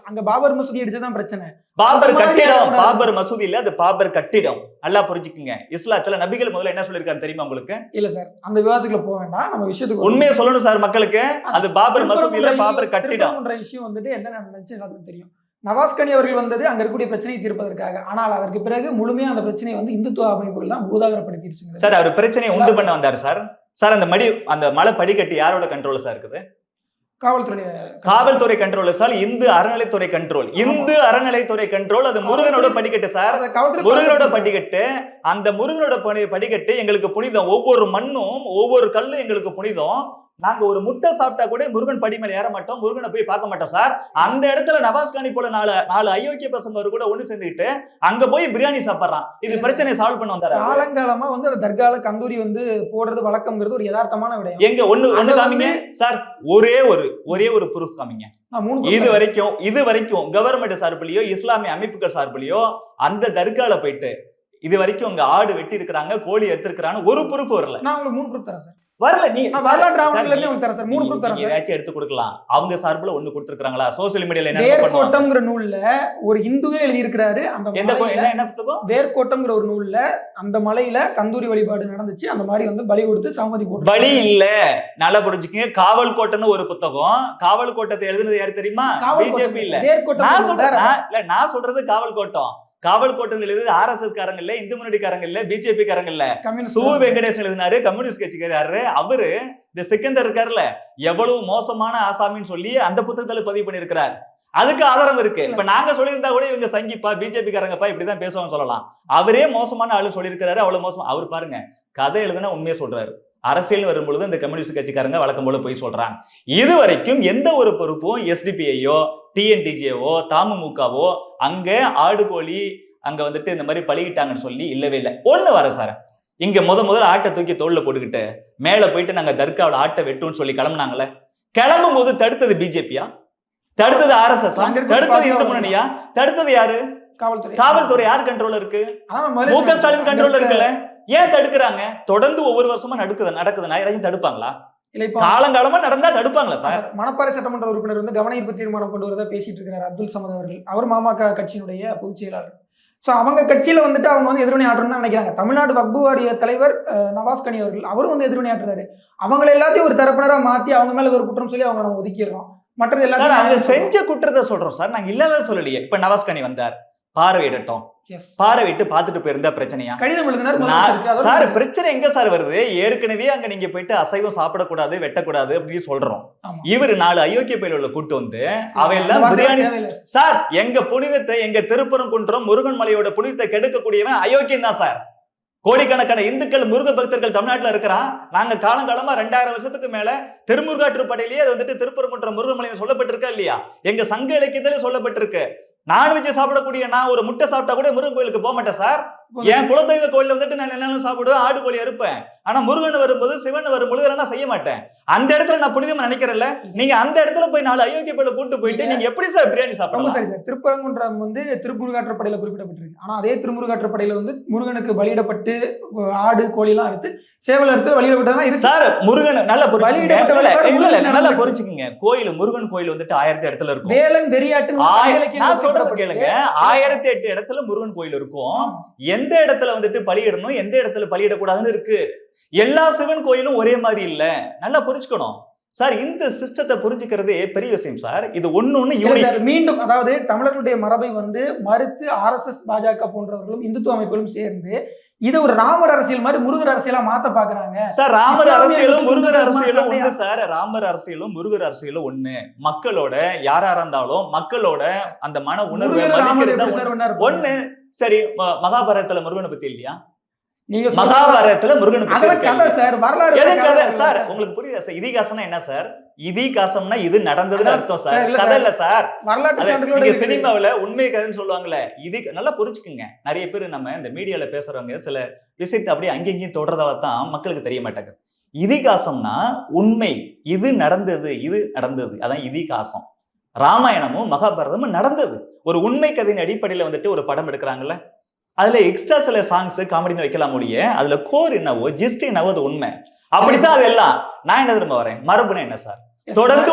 அங்க பாபர் மசூதி அடிச்சதான் பிரச்சனை. பாபர் கட்டிடம், பாபர் மசூதி இல்ல, அது பாபர் கட்டிடம். நல்லா புரிஞ்சுக்குங்க. இஸ்லாத்துல நபிகள் முதல்ல என்ன சொல்லிருக்காரு தெரியுமா உங்களுக்கு? இல்ல சார், அந்த விவாதத்துக்குள்ள போக வேண்டாம், நம்ம விஷயத்துக்கு உண்மையை சொல்லணும் சார் மக்களுக்கு. அது பாபர் மசூதி இல்ல, பாபர் கட்டிடம். விஷயம் வந்துட்டு என்ன நடந்துச்சு எல்லாத்துக்கும் தெரியும். நவாஸ்கனி அவர்கள் வந்தது அங்க இருக்கக்கூடிய பிரச்சனையை தீர்ப்பதற்காக. ஆனால் அதற்கு பிறகு முழுமையா அந்த பிரச்சனையை வந்து இந்துத்துவ அமைப்புகள் தான் பூதாகரப்படுத்திடுச்சுங்க. சார் அவர் பிரச்சனையை உண்டு பண்ண வந்தாரு சார். சார் அந்த மலை படிக்கட்டு யாரோட கண்ட்ரோல் சார் இருக்குது? காவல்துறை கண்ட்ரோல் சார். இந்து அறநிலைத்துறை கண்ட்ரோல். இந்து அறநிலைத்துறை கண்ட்ரோல். அது முருகனோட படிக்கட்டு சார். முருகனோட படிக்கட்டு. அந்த முருகனோட படிக்கட்டு எங்களுக்கு புனிதம். ஒவ்வொரு மண்ணும் ஒவ்வொரு கல்லும் எங்களுக்கு புனிதம். நாங்க ஒரு முட்டை சாப்பிட்டா கூட முருகன் படி மேல ஏற மாட்டோம், முருகனை போய் பார்க்க மாட்டோம் சார். அந்த இடத்துல நவாஸ்கானி போல நாலு அயோக்கிய பசங்க கூட ஒண்ணு சேர்ந்துக்கிட்டு அங்க போய் பிரியாணி சாப்பிடுறான். இது பிரச்சனையை சால்வ் பண்ண வந்தாரு. காலங்காலமா வந்து அந்த தர்கால கந்தூரி வந்து போடுறது வழக்கம்ங்கிறது ஒரு யதார்த்தமான விடயம். எங்க ஒண்ணு காமிங்க சார். ஒரே ஒரு ப்ரூஃப் காமிங்க. இது வரைக்கும் கவர்மெண்ட் சார்பிலையோ இஸ்லாமிய அமைப்புகள் சார்பிலையோ அந்த தர்கால போயிட்டு இது வரைக்கும் உங்க ஆடு வெட்டி இருக்கிறாங்க, கோழி எடுத்திருக்கிறாங்க, ஒரு ப்ரூஃப் வரல. நான் உங்களுக்கு 3 ப்ரூஃப் தரேன் சார். வரல. நீ வரலாற்று ஆவணங்கள்ல இருந்து உங்களுக்கு தரேன் சார். 3 ப்ரூஃப் தரேன் சார். ஏதாச்சும் எடுத்து கொடுக்கலாம். அவங்க சார்பில் ஒண்ணு கொடுத்திருக்காங்களா? சோசியல் மீடியால என்ன வேர்க்கோட்டம்ங்கற நூல்ல ஒரு இந்துவே எழுதி இருக்காரு. அந்த என்ன புத்தகம்? வேர்க்கோட்டம்ங்கற ஒரு நூல்ல அந்த மலையில கந்தூரி வழிபாடு நடந்துச்சு. அந்த மாதிரி வந்து பலி கொடுத்து சாமதி போட்டு. பலி இல்ல, நல்லா புரிஞ்சுக்கங்க. காவல் கோட்டம்னு ஒரு புத்தகம். காவல் கோட்டத்தை எழுதுனது யாரு தெரியுமா? பிஜேபி இல்ல. நான் சொல்றது காவல் கோட்டம். காவல் கோட்டம் எழுதுது ஆர்எஸ்எஸ் காரங்க இல்ல, இந்து முன்னணிக்காரங்க இல்ல, பிஜேபி காரங்க இல்ல. சு வெங்கடேசன் எழுதினாரு, கம்யூனிஸ்ட் கட்சிக்காரரு. அவரு இந்த சிக்கந்தர் இருக்காருல்ல, எவ்வளவு மோசமான ஆசாமின்னு சொல்லி அந்த புத்தகத்துல பதிவு பண்ணிருக்கிறார். அதுக்கு ஆதாரம் இருக்கு. இப்ப நாங்க சொல்லியிருந்தா கூட இவங்க சங்கிப்பா பிஜேபி காரங்கப்பா இப்படிதான் பேசுவாங்க சொல்லலாம். அவரே மோசமான ஆளு சொல்லியிருக்கிறாரு. அவ்வளவு மோசம். அவர் பாருங்க, கதை எழுதுனா உண்மையை சொல்றாரு. அரசியல் வரும்பொழுது இந்த கம்யூனிஸ்ட் கட்சிக்காரங்க வழக்கம் போல போய் சொல்றாங்க. இது வரைக்கும் எந்த ஒரு பொறுப்பும் எஸ்டிபிஐயோ டிஎன்டிஜேவோ தமுமுகவோ அங்க ஆடு கோழி அங்க வந்துட்டு இந்த மாதிரி பழகிட்டாங்கன்னு சொல்லி இல்லவே இல்லை. ஒண்ணு வர சார், இங்க முதல்ல ஆட்டை தூக்கி தோல்ல போட்டுக்கிட்டு மேல போயிட்டு நாங்க தர்காவில் ஆட்டை வெட்டும்னு சொல்லி கிளம்புனாங்களே, கிளம்பும் போது தடுத்தது பிஜேபியா? தடுத்தது ஆர்எஸ்எஸ்? தடுத்தது இந்து முன்னணியா? தடுத்தது யாரு? காவல்துறை யார் கண்ட்ரோல் இருக்கு? முக ஸ்டாலின் கண்ட்ரோல் இருக்குல்ல. ஏன் தடுக்கிறாங்க? தொடர்ந்து ஒவ்வொரு வருஷமா நடக்குதுன்னா யாரையும் தடுப்பாங்களா? காலங்காலமா நடந்தா தடுப்பாங்களா சார்? மணப்பாறை சட்டமன்ற உறுப்பினர் வந்து கவன ஈர்ப்பு தீர்மானம் கொண்டு வரதா பேசிட்டு இருக்கிறார் அப்துல் சமத் அவர்கள். அவர் மாமக கட்சியினுடைய பொதுச் செயலாளர். ஸோ அவங்க கட்சியில வந்துட்டு அவங்க வந்து எதிர்வினை ஆற்றணும்னு நினைக்கிறாங்க. தமிழ்நாடு வக்பு வாரிய தலைவர் நவாஸ்கனி அவர்கள் அவரும் வந்து எதிர்வினை ஆற்றுறாரு. அவங்க எல்லாத்தையும் ஒரு தரப்பினரா மாத்தி அவங்க மேல ஒரு குற்றம் சொல்லி அவங்க நம்ம ஒதுக்கிடுறோம். மற்றது எல்லாத்தையும் அவங்க செஞ்ச குற்றத்தை சொல்றோம் சார். நாங்க இல்லாத சொல்லலையே. இப்ப நவாஸ்கனி வந்தார், பார்வையிடட்டும். பார்வையிட்டு பார்த்துட்டு போயிருந்தா பிரச்சனையா? கடிதம் எழுதினார் சார். பிரச்சனை எங்க சார் வருது? ஏற்கனவே அங்க நீங்க போயிட்டு அசைவம் சாப்பிடக்கூடாது, வெட்டக்கூடாது அப்படின்னு சொல்றோம். இவரு 4 அயோக்கிய பயில கூட்டு வந்து அவையெல்லாம் பிரியாணி சார். எங்க புனிதத்தை, எங்க திருப்பரங்குன்றம் முருகன் மலையோட புனிதத்தை கெடுக்கக்கூடியவன் அயோக்கியம் தான் சார். கோடிக்கணக்கான இந்துக்கள் முருக பக்தர்கள் தமிழ்நாட்டுல இருக்கிறான். நாங்க காலங்காலமா 2000 வருஷத்துக்கு மேல திருமுருகாற்றுப்படையிலேயே அது வந்துட்டு திருப்பரங்குன்றம் முருகன் மலையில சொல்லப்பட்டிருக்கா இல்லையா? எங்க சங்க இலக்கியத்திலே சொல்லப்பட்டிருக்கு. நான்வெஜ் சாப்பிடக்கூடிய நான் ஒரு முட்டை சாப்பிட்டா கூட முருகன் கோயிலுக்கு போக மாட்டேன் சார். என் குலதெய்வ கோயில வந்துட்டு நான் என்னாலும் சாப்பிடுவேன், ஆடு கோழி அறுப்பேன். ஆனா முருகன் வரும்போது சிவன் வரும்போது நான் செய்ய மாட்டேன். அந்த இடத்துல நான் புனிதமா நினைக்கிறேன்ல. நீங்க அந்த இடத்துல போய் 4 அயோக்கிய பயில கூட்டு போயிட்டு நீங்க எப்படி சார் பிரியாணி சாப்பிடலாம்? சரி சார், திருப்பரங்குன்றம் வந்து திருமுருகாற்றுப்படையில குறிப்பிடப்பட்டிருக்கு. ஆனா அதே திருமுருகாற்றுப்படையில வந்து முருகனுக்கு பலியிடப்பட்டு ஆடு கோழி எல்லாம் அறுத்து சேவல் அறுத்து வழியிடப்பட்டதெல்லாம் இருக்கு சார். முருகன் நல்லா பொறிச்சுக்கீங்க. கோயில் முருகன் கோயில் வந்துட்டு 1000 இடத்துல இருக்கும். வேலன் வெறியாட்டு நான் சொல்றது கேளுங்க. 1008 இடத்துல முருகன் கோயில் இருக்கும். எந்த இடத்துல வந்துட்டு பலியிடணும், எந்த இடத்துல பலியிடக்கூடாதுன்னு இருக்கு. எல்லா சிவன் கோயிலும் ஒரே மாதிரி இல்ல. நல்லா புரிஞ்சுக்கணும் சார். இந்த சிஸ்டத்தை புரிஞ்சுக்கிறதே பெரிய விஷயம் சார். இது ஒண்ணு மீண்டும் அதாவது தமிழர்களுடைய மரபை வந்து மறுத்து ஆர்எஸ்எஸ் பாஜக போன்றவர்களும் இந்துத்துவ அமைப்புகளும் சேர்ந்து இது ஒரு ராமர் அரசியல் மாதிரி முருகர் அரசியலா மாத்த பாக்குறாங்க சார். ராமர் அரசியலும் முருகர் அரசியலும் ஒண்ணு சார். ராமர் அரசியலும் முருகர் அரசியலும் ஒண்ணு. மக்களோட யாரா இருந்தாலும் மக்களோட அந்த மன உணர்வை ஒண்ணு. சரி, மகாபாரதத்துல முருகனை பத்தி இல்லையா? மகாபாரதத்துல முருகன் சார். உங்களுக்கு புரியுதா சார்? இதிகாசம்னா என்ன சார்? இதிகாசம்னா இது நடந்ததுன்னு அர்த்தம் சார். கதை இல்ல சார். சினிமாவில உண்மை கதைன்னு சொல்லுவாங்கல்ல. இது நல்லா புரிஞ்சுக்குங்க. நிறைய பேர் நம்ம இந்த மீடியால பேசுறவங்க சில விஷயத்தை அப்படியே அங்கேயும் தொடர்றதால தான் மக்களுக்கு தெரிய மாட்டாங்க. இதிகாசம்னா உண்மை, இது நடந்தது, அதான் இதிகாசம். ராமாயணமும் மகாபாரதமும் நடந்தது. ஒரு உண்மை கதையின் அடிப்படையில வந்துட்டு ஒரு படம் எடுக்கிறாங்கல்ல, அதுல எக்ஸ்ட்ரா சில சாங்ஸ் காமெடின்னு வைக்கலாம் முடிய, அதுல கோர் என்னவோ ஜிஸ்ட் என்னவோ அது உண்மை. அப்படித்தான் அது எல்லாம். நான் என்ன திரும்ப வரேன், மரபுனா என்ன சார்? தொடர்ந்து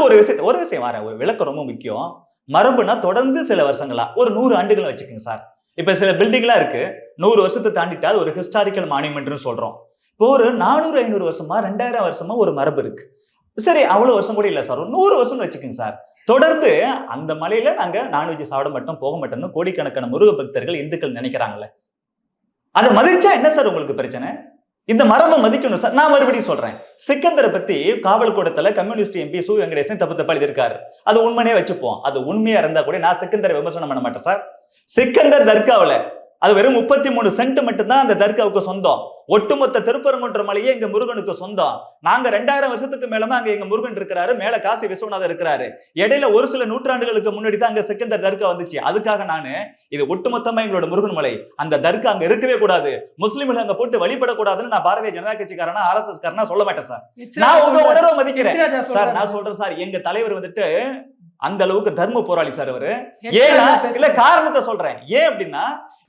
ஒரு விஷயம் வரேன், ஒரு விளக்கம் ரொம்ப முக்கியம். மரபுனா தொடர்ந்து சில வருஷங்களா, ஒரு 100 ஆண்டுகள் வச்சுக்கோங்க சார். இப்ப சில பில்டிங்லாம் இருக்கு, 100 வருஷத்தை தாண்டிட்டா அது ஒரு ஹிஸ்டாரிக்கல் மானுமெண்ட்னு சொல்றோம். இப்போ ஒரு 400-500 வருஷமா 2000 வருஷமா ஒரு மரபு இருக்கு. சரி, அவ்வளவு வருஷம் கூட இல்ல சார், ஒரு 100 வருஷம் வச்சுக்கோங்க சார். தொடர்ந்து அந்த மலையில நாங்க நான்வெஜ் சாப்பிட மாட்டோம், போக மாட்டோம்னு கோடிக்கணக்கான முருக பக்தர்கள் இந்துக்கள் நினைக்கிறாங்கல்ல, அதை மதிச்சா என்ன சார் உங்களுக்கு பிரச்சனை? இந்த மரபை மதிக்கணும் சார். நான் மறுபடியும் சொல்றேன், சிக்கந்தரை பத்தி காவல் கூடத்துல கம்யூனிஸ்ட் எம்பி சு வெங்கடேசன் தப்பு எழுதியிருக்காரு. அது உண்மையே வச்சுப்போம். அது உண்மையா இருந்தா கூட நான் சிக்கந்தரை விமர்சனம் பண்ண மாட்டேன் சார். சிக்கந்தர் தர்காவுல அது வெறும் 33 சென்ட் மட்டும்தான் அந்த தர்காவுக்கு சொந்தம். ஒட்டுமொத்த திருப்பரங்குன்ற மலையே எங்க முருகனுக்கு சொந்தம். நாங்க 2000 வருஷத்துக்கு மேலமா அங்க எங்க முருகன் இருக்கிறாரு, மேல காசி விஸ்வநாதர் இருக்கிறாரு. இடையில ஒரு சில நூற்றாண்டுகளுக்கு முன்னாடி தான் அங்க சிக்கந்தர் தர்கா வந்துச்சு. அதுக்காக நானு இது ஒட்டுமொத்தமா எங்களோட முருகன் மலை, அந்த தர்கா அங்க இருக்கவே கூடாது, முஸ்லிம்கள் அங்க போட்டு வழிபடக்கூடாதுன்னு நான் பாரதிய ஜனதா கட்சிக்காரனா RSS காரனா சொல்ல மாட்டேன் சார். நான் உங்க உணர்வை மதிக்கிறேன் சார். நான் சொல்றேன் சார், எங்க தலைவர் வந்துட்டு அந்த அளவுக்கு தர்ம போராளி சார் அவரு. ஏன்னா இல்ல காரணத்தை சொல்றேன். ஏன் அப்படின்னா,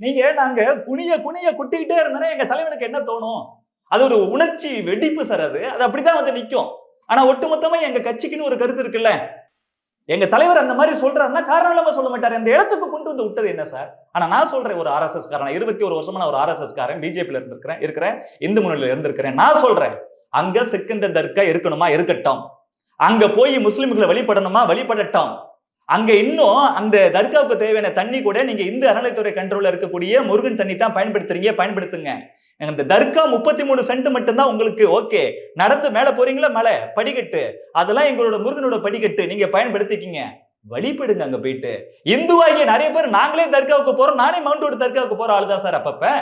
நீங்க நாங்க குனிய குனிய குட்டிக்கிட்டே இருந்தா எங்க தலைவனுக்கு என்ன தோணும்? அது ஒரு உணர்ச்சி வெடிப்பு சார். அது அப்படிதான் வந்து நிக்கும். ஆனா ஒட்டுமொத்தமா எங்க கட்சிக்குன்னு ஒரு கருத்து இருக்குல்ல, எங்க தலைவர் அந்த மாதிரி சொல்றாருன்னா காரணம் இல்லாம சொல்ல மாட்டாரு. அந்த இடத்துக்கு கொண்டு வந்து விட்டது என்ன சார்? ஆனா நான் சொல்றேன், ஒரு RSS காரன், 21 வருஷமா நான் ஒரு RSS காரன், பிஜேபியில இருக்கிறேன், இந்து முன்னணியில இருந்திருக்கிறேன். நான் சொல்றேன், அங்க சிக்கந்தர் தர்கா இருக்கணுமா, இருக்கட்டும். அங்க போய் முஸ்லிம்களை வழிபடணுமா, வழிபடட்டும். அங்க இன்னும் அந்த தர்காவுக்கு தேவையான தண்ணி கூட நீங்க இந்து அறநிலைத்துறை கண்ட்ரோல்ல இருக்கக்கூடிய முருகன் தண்ணி தான் பயன்படுத்துறீங்க, பயன்படுத்துங்க. அந்த தர்கா 33 சென்ட் மட்டும்தான் உங்களுக்கு ஓகே. நடந்து மேல போறீங்களா, மலை படிக்கட்டு, அதெல்லாம் எங்களோட முருகனோட படிக்கட்டு, நீங்க பயன்படுத்திக்கிங்க, வழிபடுங்க. அங்க போயிட்டு இந்துவாகிய நிறைய பேர் நாங்களே தர்காவுக்கு போறோம், நானே மவுண்டோட தர்காவுக்கு போற ஆளுதான் சார். அப்பப்ப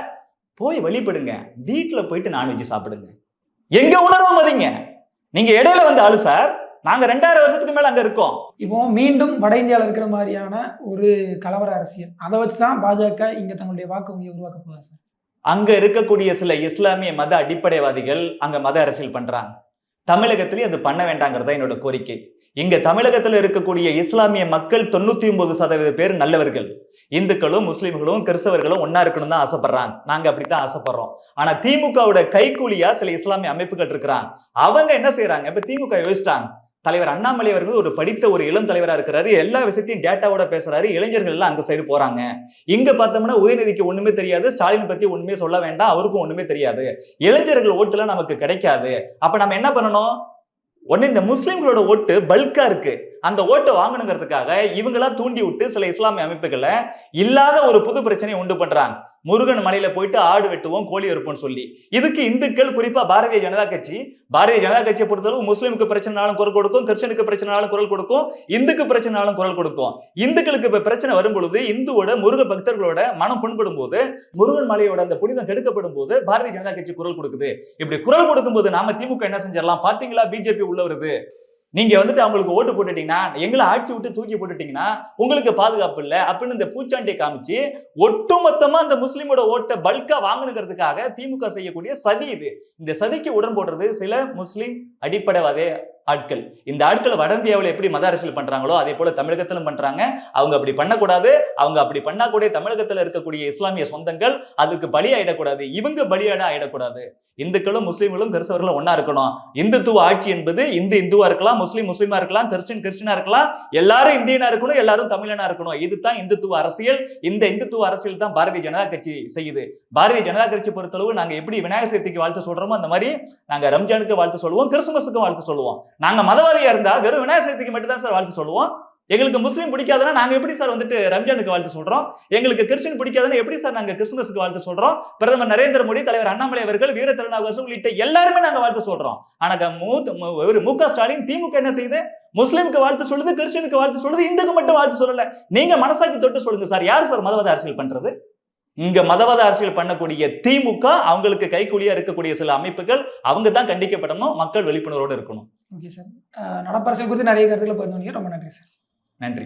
போய் வழிபடுங்க, வீட்டுல போயிட்டு நான்வெஜ் சாப்பிடுங்க, எங்க உணர்வு மதிங்க. நீங்க இடையில வந்து ஆளு சார். நாங்க 2000 வருஷத்துக்கு மேல அங்க இருக்கோம். இப்போ மீண்டும் வட இந்தியாவில் இருக்கிற மாதிரியான ஒரு கலவர அரசியல், அதை வச்சுதான் பாஜக இங்க தங்களுடைய வாக்கு வங்கியை உருவாக்க போகுது சார். அங்க இருக்கக்கூடிய சில இஸ்லாமிய மத அடிப்படைவாதிகள் அங்க மத அரசியல் பண்றாங்க. தமிழகத்திலேயே அது பண்ண வேண்டாங்கிறதா என்னோட கோரிக்கை. இங்க தமிழகத்துல இருக்கக்கூடிய இஸ்லாமிய மக்கள் 99% பேர் நல்லவர்கள். இந்துக்களும் முஸ்லிம்களும் கிறிஸ்தவர்களும் ஒன்னா இருக்கணும் தான் ஆசைப்படுறாங்க. நாங்க அப்படித்தான் ஆசைப்படுறோம். ஆனா திமுகவோட கைக்கூலியா சில இஸ்லாமிய அமைப்புகள் இருக்கிறாங்க. அவங்க என்ன செய்யறாங்க? இப்ப திமுக யோசிச்சாங்க, தலைவர் அண்ணாமலை அவர்கள் ஒரு படித்த ஒரு இளம் தலைவரா இருக்கிறாரு, எல்லா விஷயத்தையும் டேட்டாவோட பேசுறாரு, இளைஞர்கள் எல்லாம் அங்க சைடு போறாங்க. இங்க பார்த்தோம்னா உதயநிதிக்கு ஒண்ணுமே தெரியாது, ஸ்டாலின் பத்தி ஒண்ணுமே சொல்ல வேண்டாம், அவருக்கும் ஒண்ணுமே தெரியாது, இளைஞர்கள் ஓட்டுலாம் நமக்கு கிடைக்காது. அப்ப நம்ம என்ன பண்ணணும்? ஒன்னு இந்த முஸ்லிம்களோட ஓட்டு பல்கா இருக்கு, அந்த ஓட்டை வாங்கணுங்கிறதுக்காக இவங்களா தூண்டி விட்டு சில இஸ்லாமிய அமைப்புகளை இல்லாத ஒரு புது பிரச்சனையை உண்டு பண்றாங்க. முருகன் மலையில போயிட்டு ஆடு வெட்டுவோம், கோழி இருப்போம்னு சொல்லி. இதுக்கு இந்துக்கள், குறிப்பா பாரதிய ஜனதா கட்சியை பொறுத்தளவு முஸ்லிமுக்கு பிரச்சனைனாலும் குரல் கொடுக்கும், கிறிஸ்டனுக்கு பிரச்சனைனாலும் குரல் கொடுக்கும், இந்துக்கு பிரச்சனைனாலும் குரல் கொடுக்கும். இந்துக்களுக்கு இப்ப பிரச்சனை வரும் பொழுது, இந்துவோட முருக பக்தர்களோட மனம் புண்படும் போது, முருகன் மலையோட அந்த புனிதம் கெடுக்கப்படும் போது பாரதிய ஜனதா கட்சி குரல் கொடுக்குது. இப்படி குரல் கொடுக்கும் போது நாம திமுக என்ன செஞ்சிடலாம்? பாத்தீங்களா, பிஜேபி உள்ள வருது, நீங்க வந்துட்டு அவங்களுக்கு ஓட்டு போட்டுட்டீங்கன்னா, எங்களை ஆட்சி விட்டு தூக்கி போட்டுட்டீங்கன்னா உங்களுக்கு பாதுகாப்பு இல்லை அப்படின்னு இந்த பூச்சாண்டியை காமிச்சு ஒட்டுமொத்தமா அந்த முஸ்லிமோட ஓட்டை பல்கா வாங்கணுங்கிறதுக்காக திமுக செய்யக்கூடிய சதி இது. இந்த சதிக்கு உடன் போடுறது சில முஸ்லிம் அடிப்படைவாத ஆட்கள். இந்த ஆட்கள் வட இந்தியாவில் எப்படி மத அரசியல் பண்றாங்களோ அதே போல தமிழகத்திலும் பண்றாங்க. அவங்க அப்படி பண்ணக்கூடாது. அவங்க அப்படி பண்ணா கூட தமிழகத்துல இருக்கக்கூடிய இஸ்லாமிய சொந்தங்கள் அதுக்கு பலியாயிடக்கூடாது, இவங்க பலியாட ஆயிடக்கூடாது. இந்துக்களும் முஸ்லீம்களும் கிறிஸ்தவர்களும் ஒன்னா இருக்கணும். இந்துத்துவ ஆட்சி என்பது இந்துவா இருக்கலாம், முஸ்லிமா இருக்கலாம், கிறிஸ்டினா இருக்கலாம், எல்லாரும் இந்தியனா இருக்கணும், எல்லாரும் தமிழனா இருக்கணும். இதுதான் இந்துத்துவ அரசியல். இந்த இந்துத்துவ அரசியல் தான் பாரதிய ஜனதா கட்சி செய்யுது. பாரதிய ஜனதா கட்சி பொறுத்தளவு நாங்க எப்படி விநாயகர் சதுர்த்திக்கு வாழ்த்து சொல்றோமோ அந்த மாதிரி நாங்க ரம்ஜானுக்கு வாழ்த்து சொல்லுவோம், கிறிஸ்துமஸுக்கும் வாழ்த்து சொல்லுவோம். நாங்க மதவாதியா இருந்தா வெறும் விநாயகர் சதுர்த்திக்கு மட்டும் தான் சார் வாழ்த்து சொல்லுவோம். எங்களுக்கு முஸ்லீம் பிடிக்காதுன்னா நாங்க எப்படி சார் வந்துட்டு ரம்ஜானுக்கு வாழ்த்து சொல்றோம்? எங்களுக்கு கிறிஸ்டின் பிடிக்காதுன்னா எப்படி சார் நாங்க கிறிஸ்துமஸுக்கு வாழ்த்து சொல்றோம்? பிரதமர் நரேந்திர மோடி, தலைவர் அண்ணாமலை அவர்கள், வீர திருநாவுக்கரசு உள்ளிட்ட எல்லாருமே நாங்க வாழ்த்து சொல்றோம். ஆனா மு.க. ஸ்டாலின் திமுக என்ன செய்யுது? முஸ்லீமுக்கு வாழ்த்து சொல்லுது, கிறிஸ்டினுக்கு வாழ்த்து சொல்லுது, இந்துக்கு மட்டும் வாழ்த்து சொல்லல. நீங்க மனசாட்சி தொட்டு சொல்லுங்க சார், யாரு சார் மதவாத அரசியல் பண்றது? இங்க மதவாத அரசியல் பண்ணக்கூடிய திமுக, அவங்களுக்கு கைக்கூலியா இருக்கக்கூடிய சில அமைப்புகள், அவங்க தான் கண்டிக்கப்படணும். மக்கள் விழிப்புணர்வோடு இருக்கணும். ஓகே சார், நடப்பு அரசியல் குறித்து நிறைய கருத்துக்களை பகிர்ந்தீங்க. ரொம்ப நன்றி சார். நன்றி.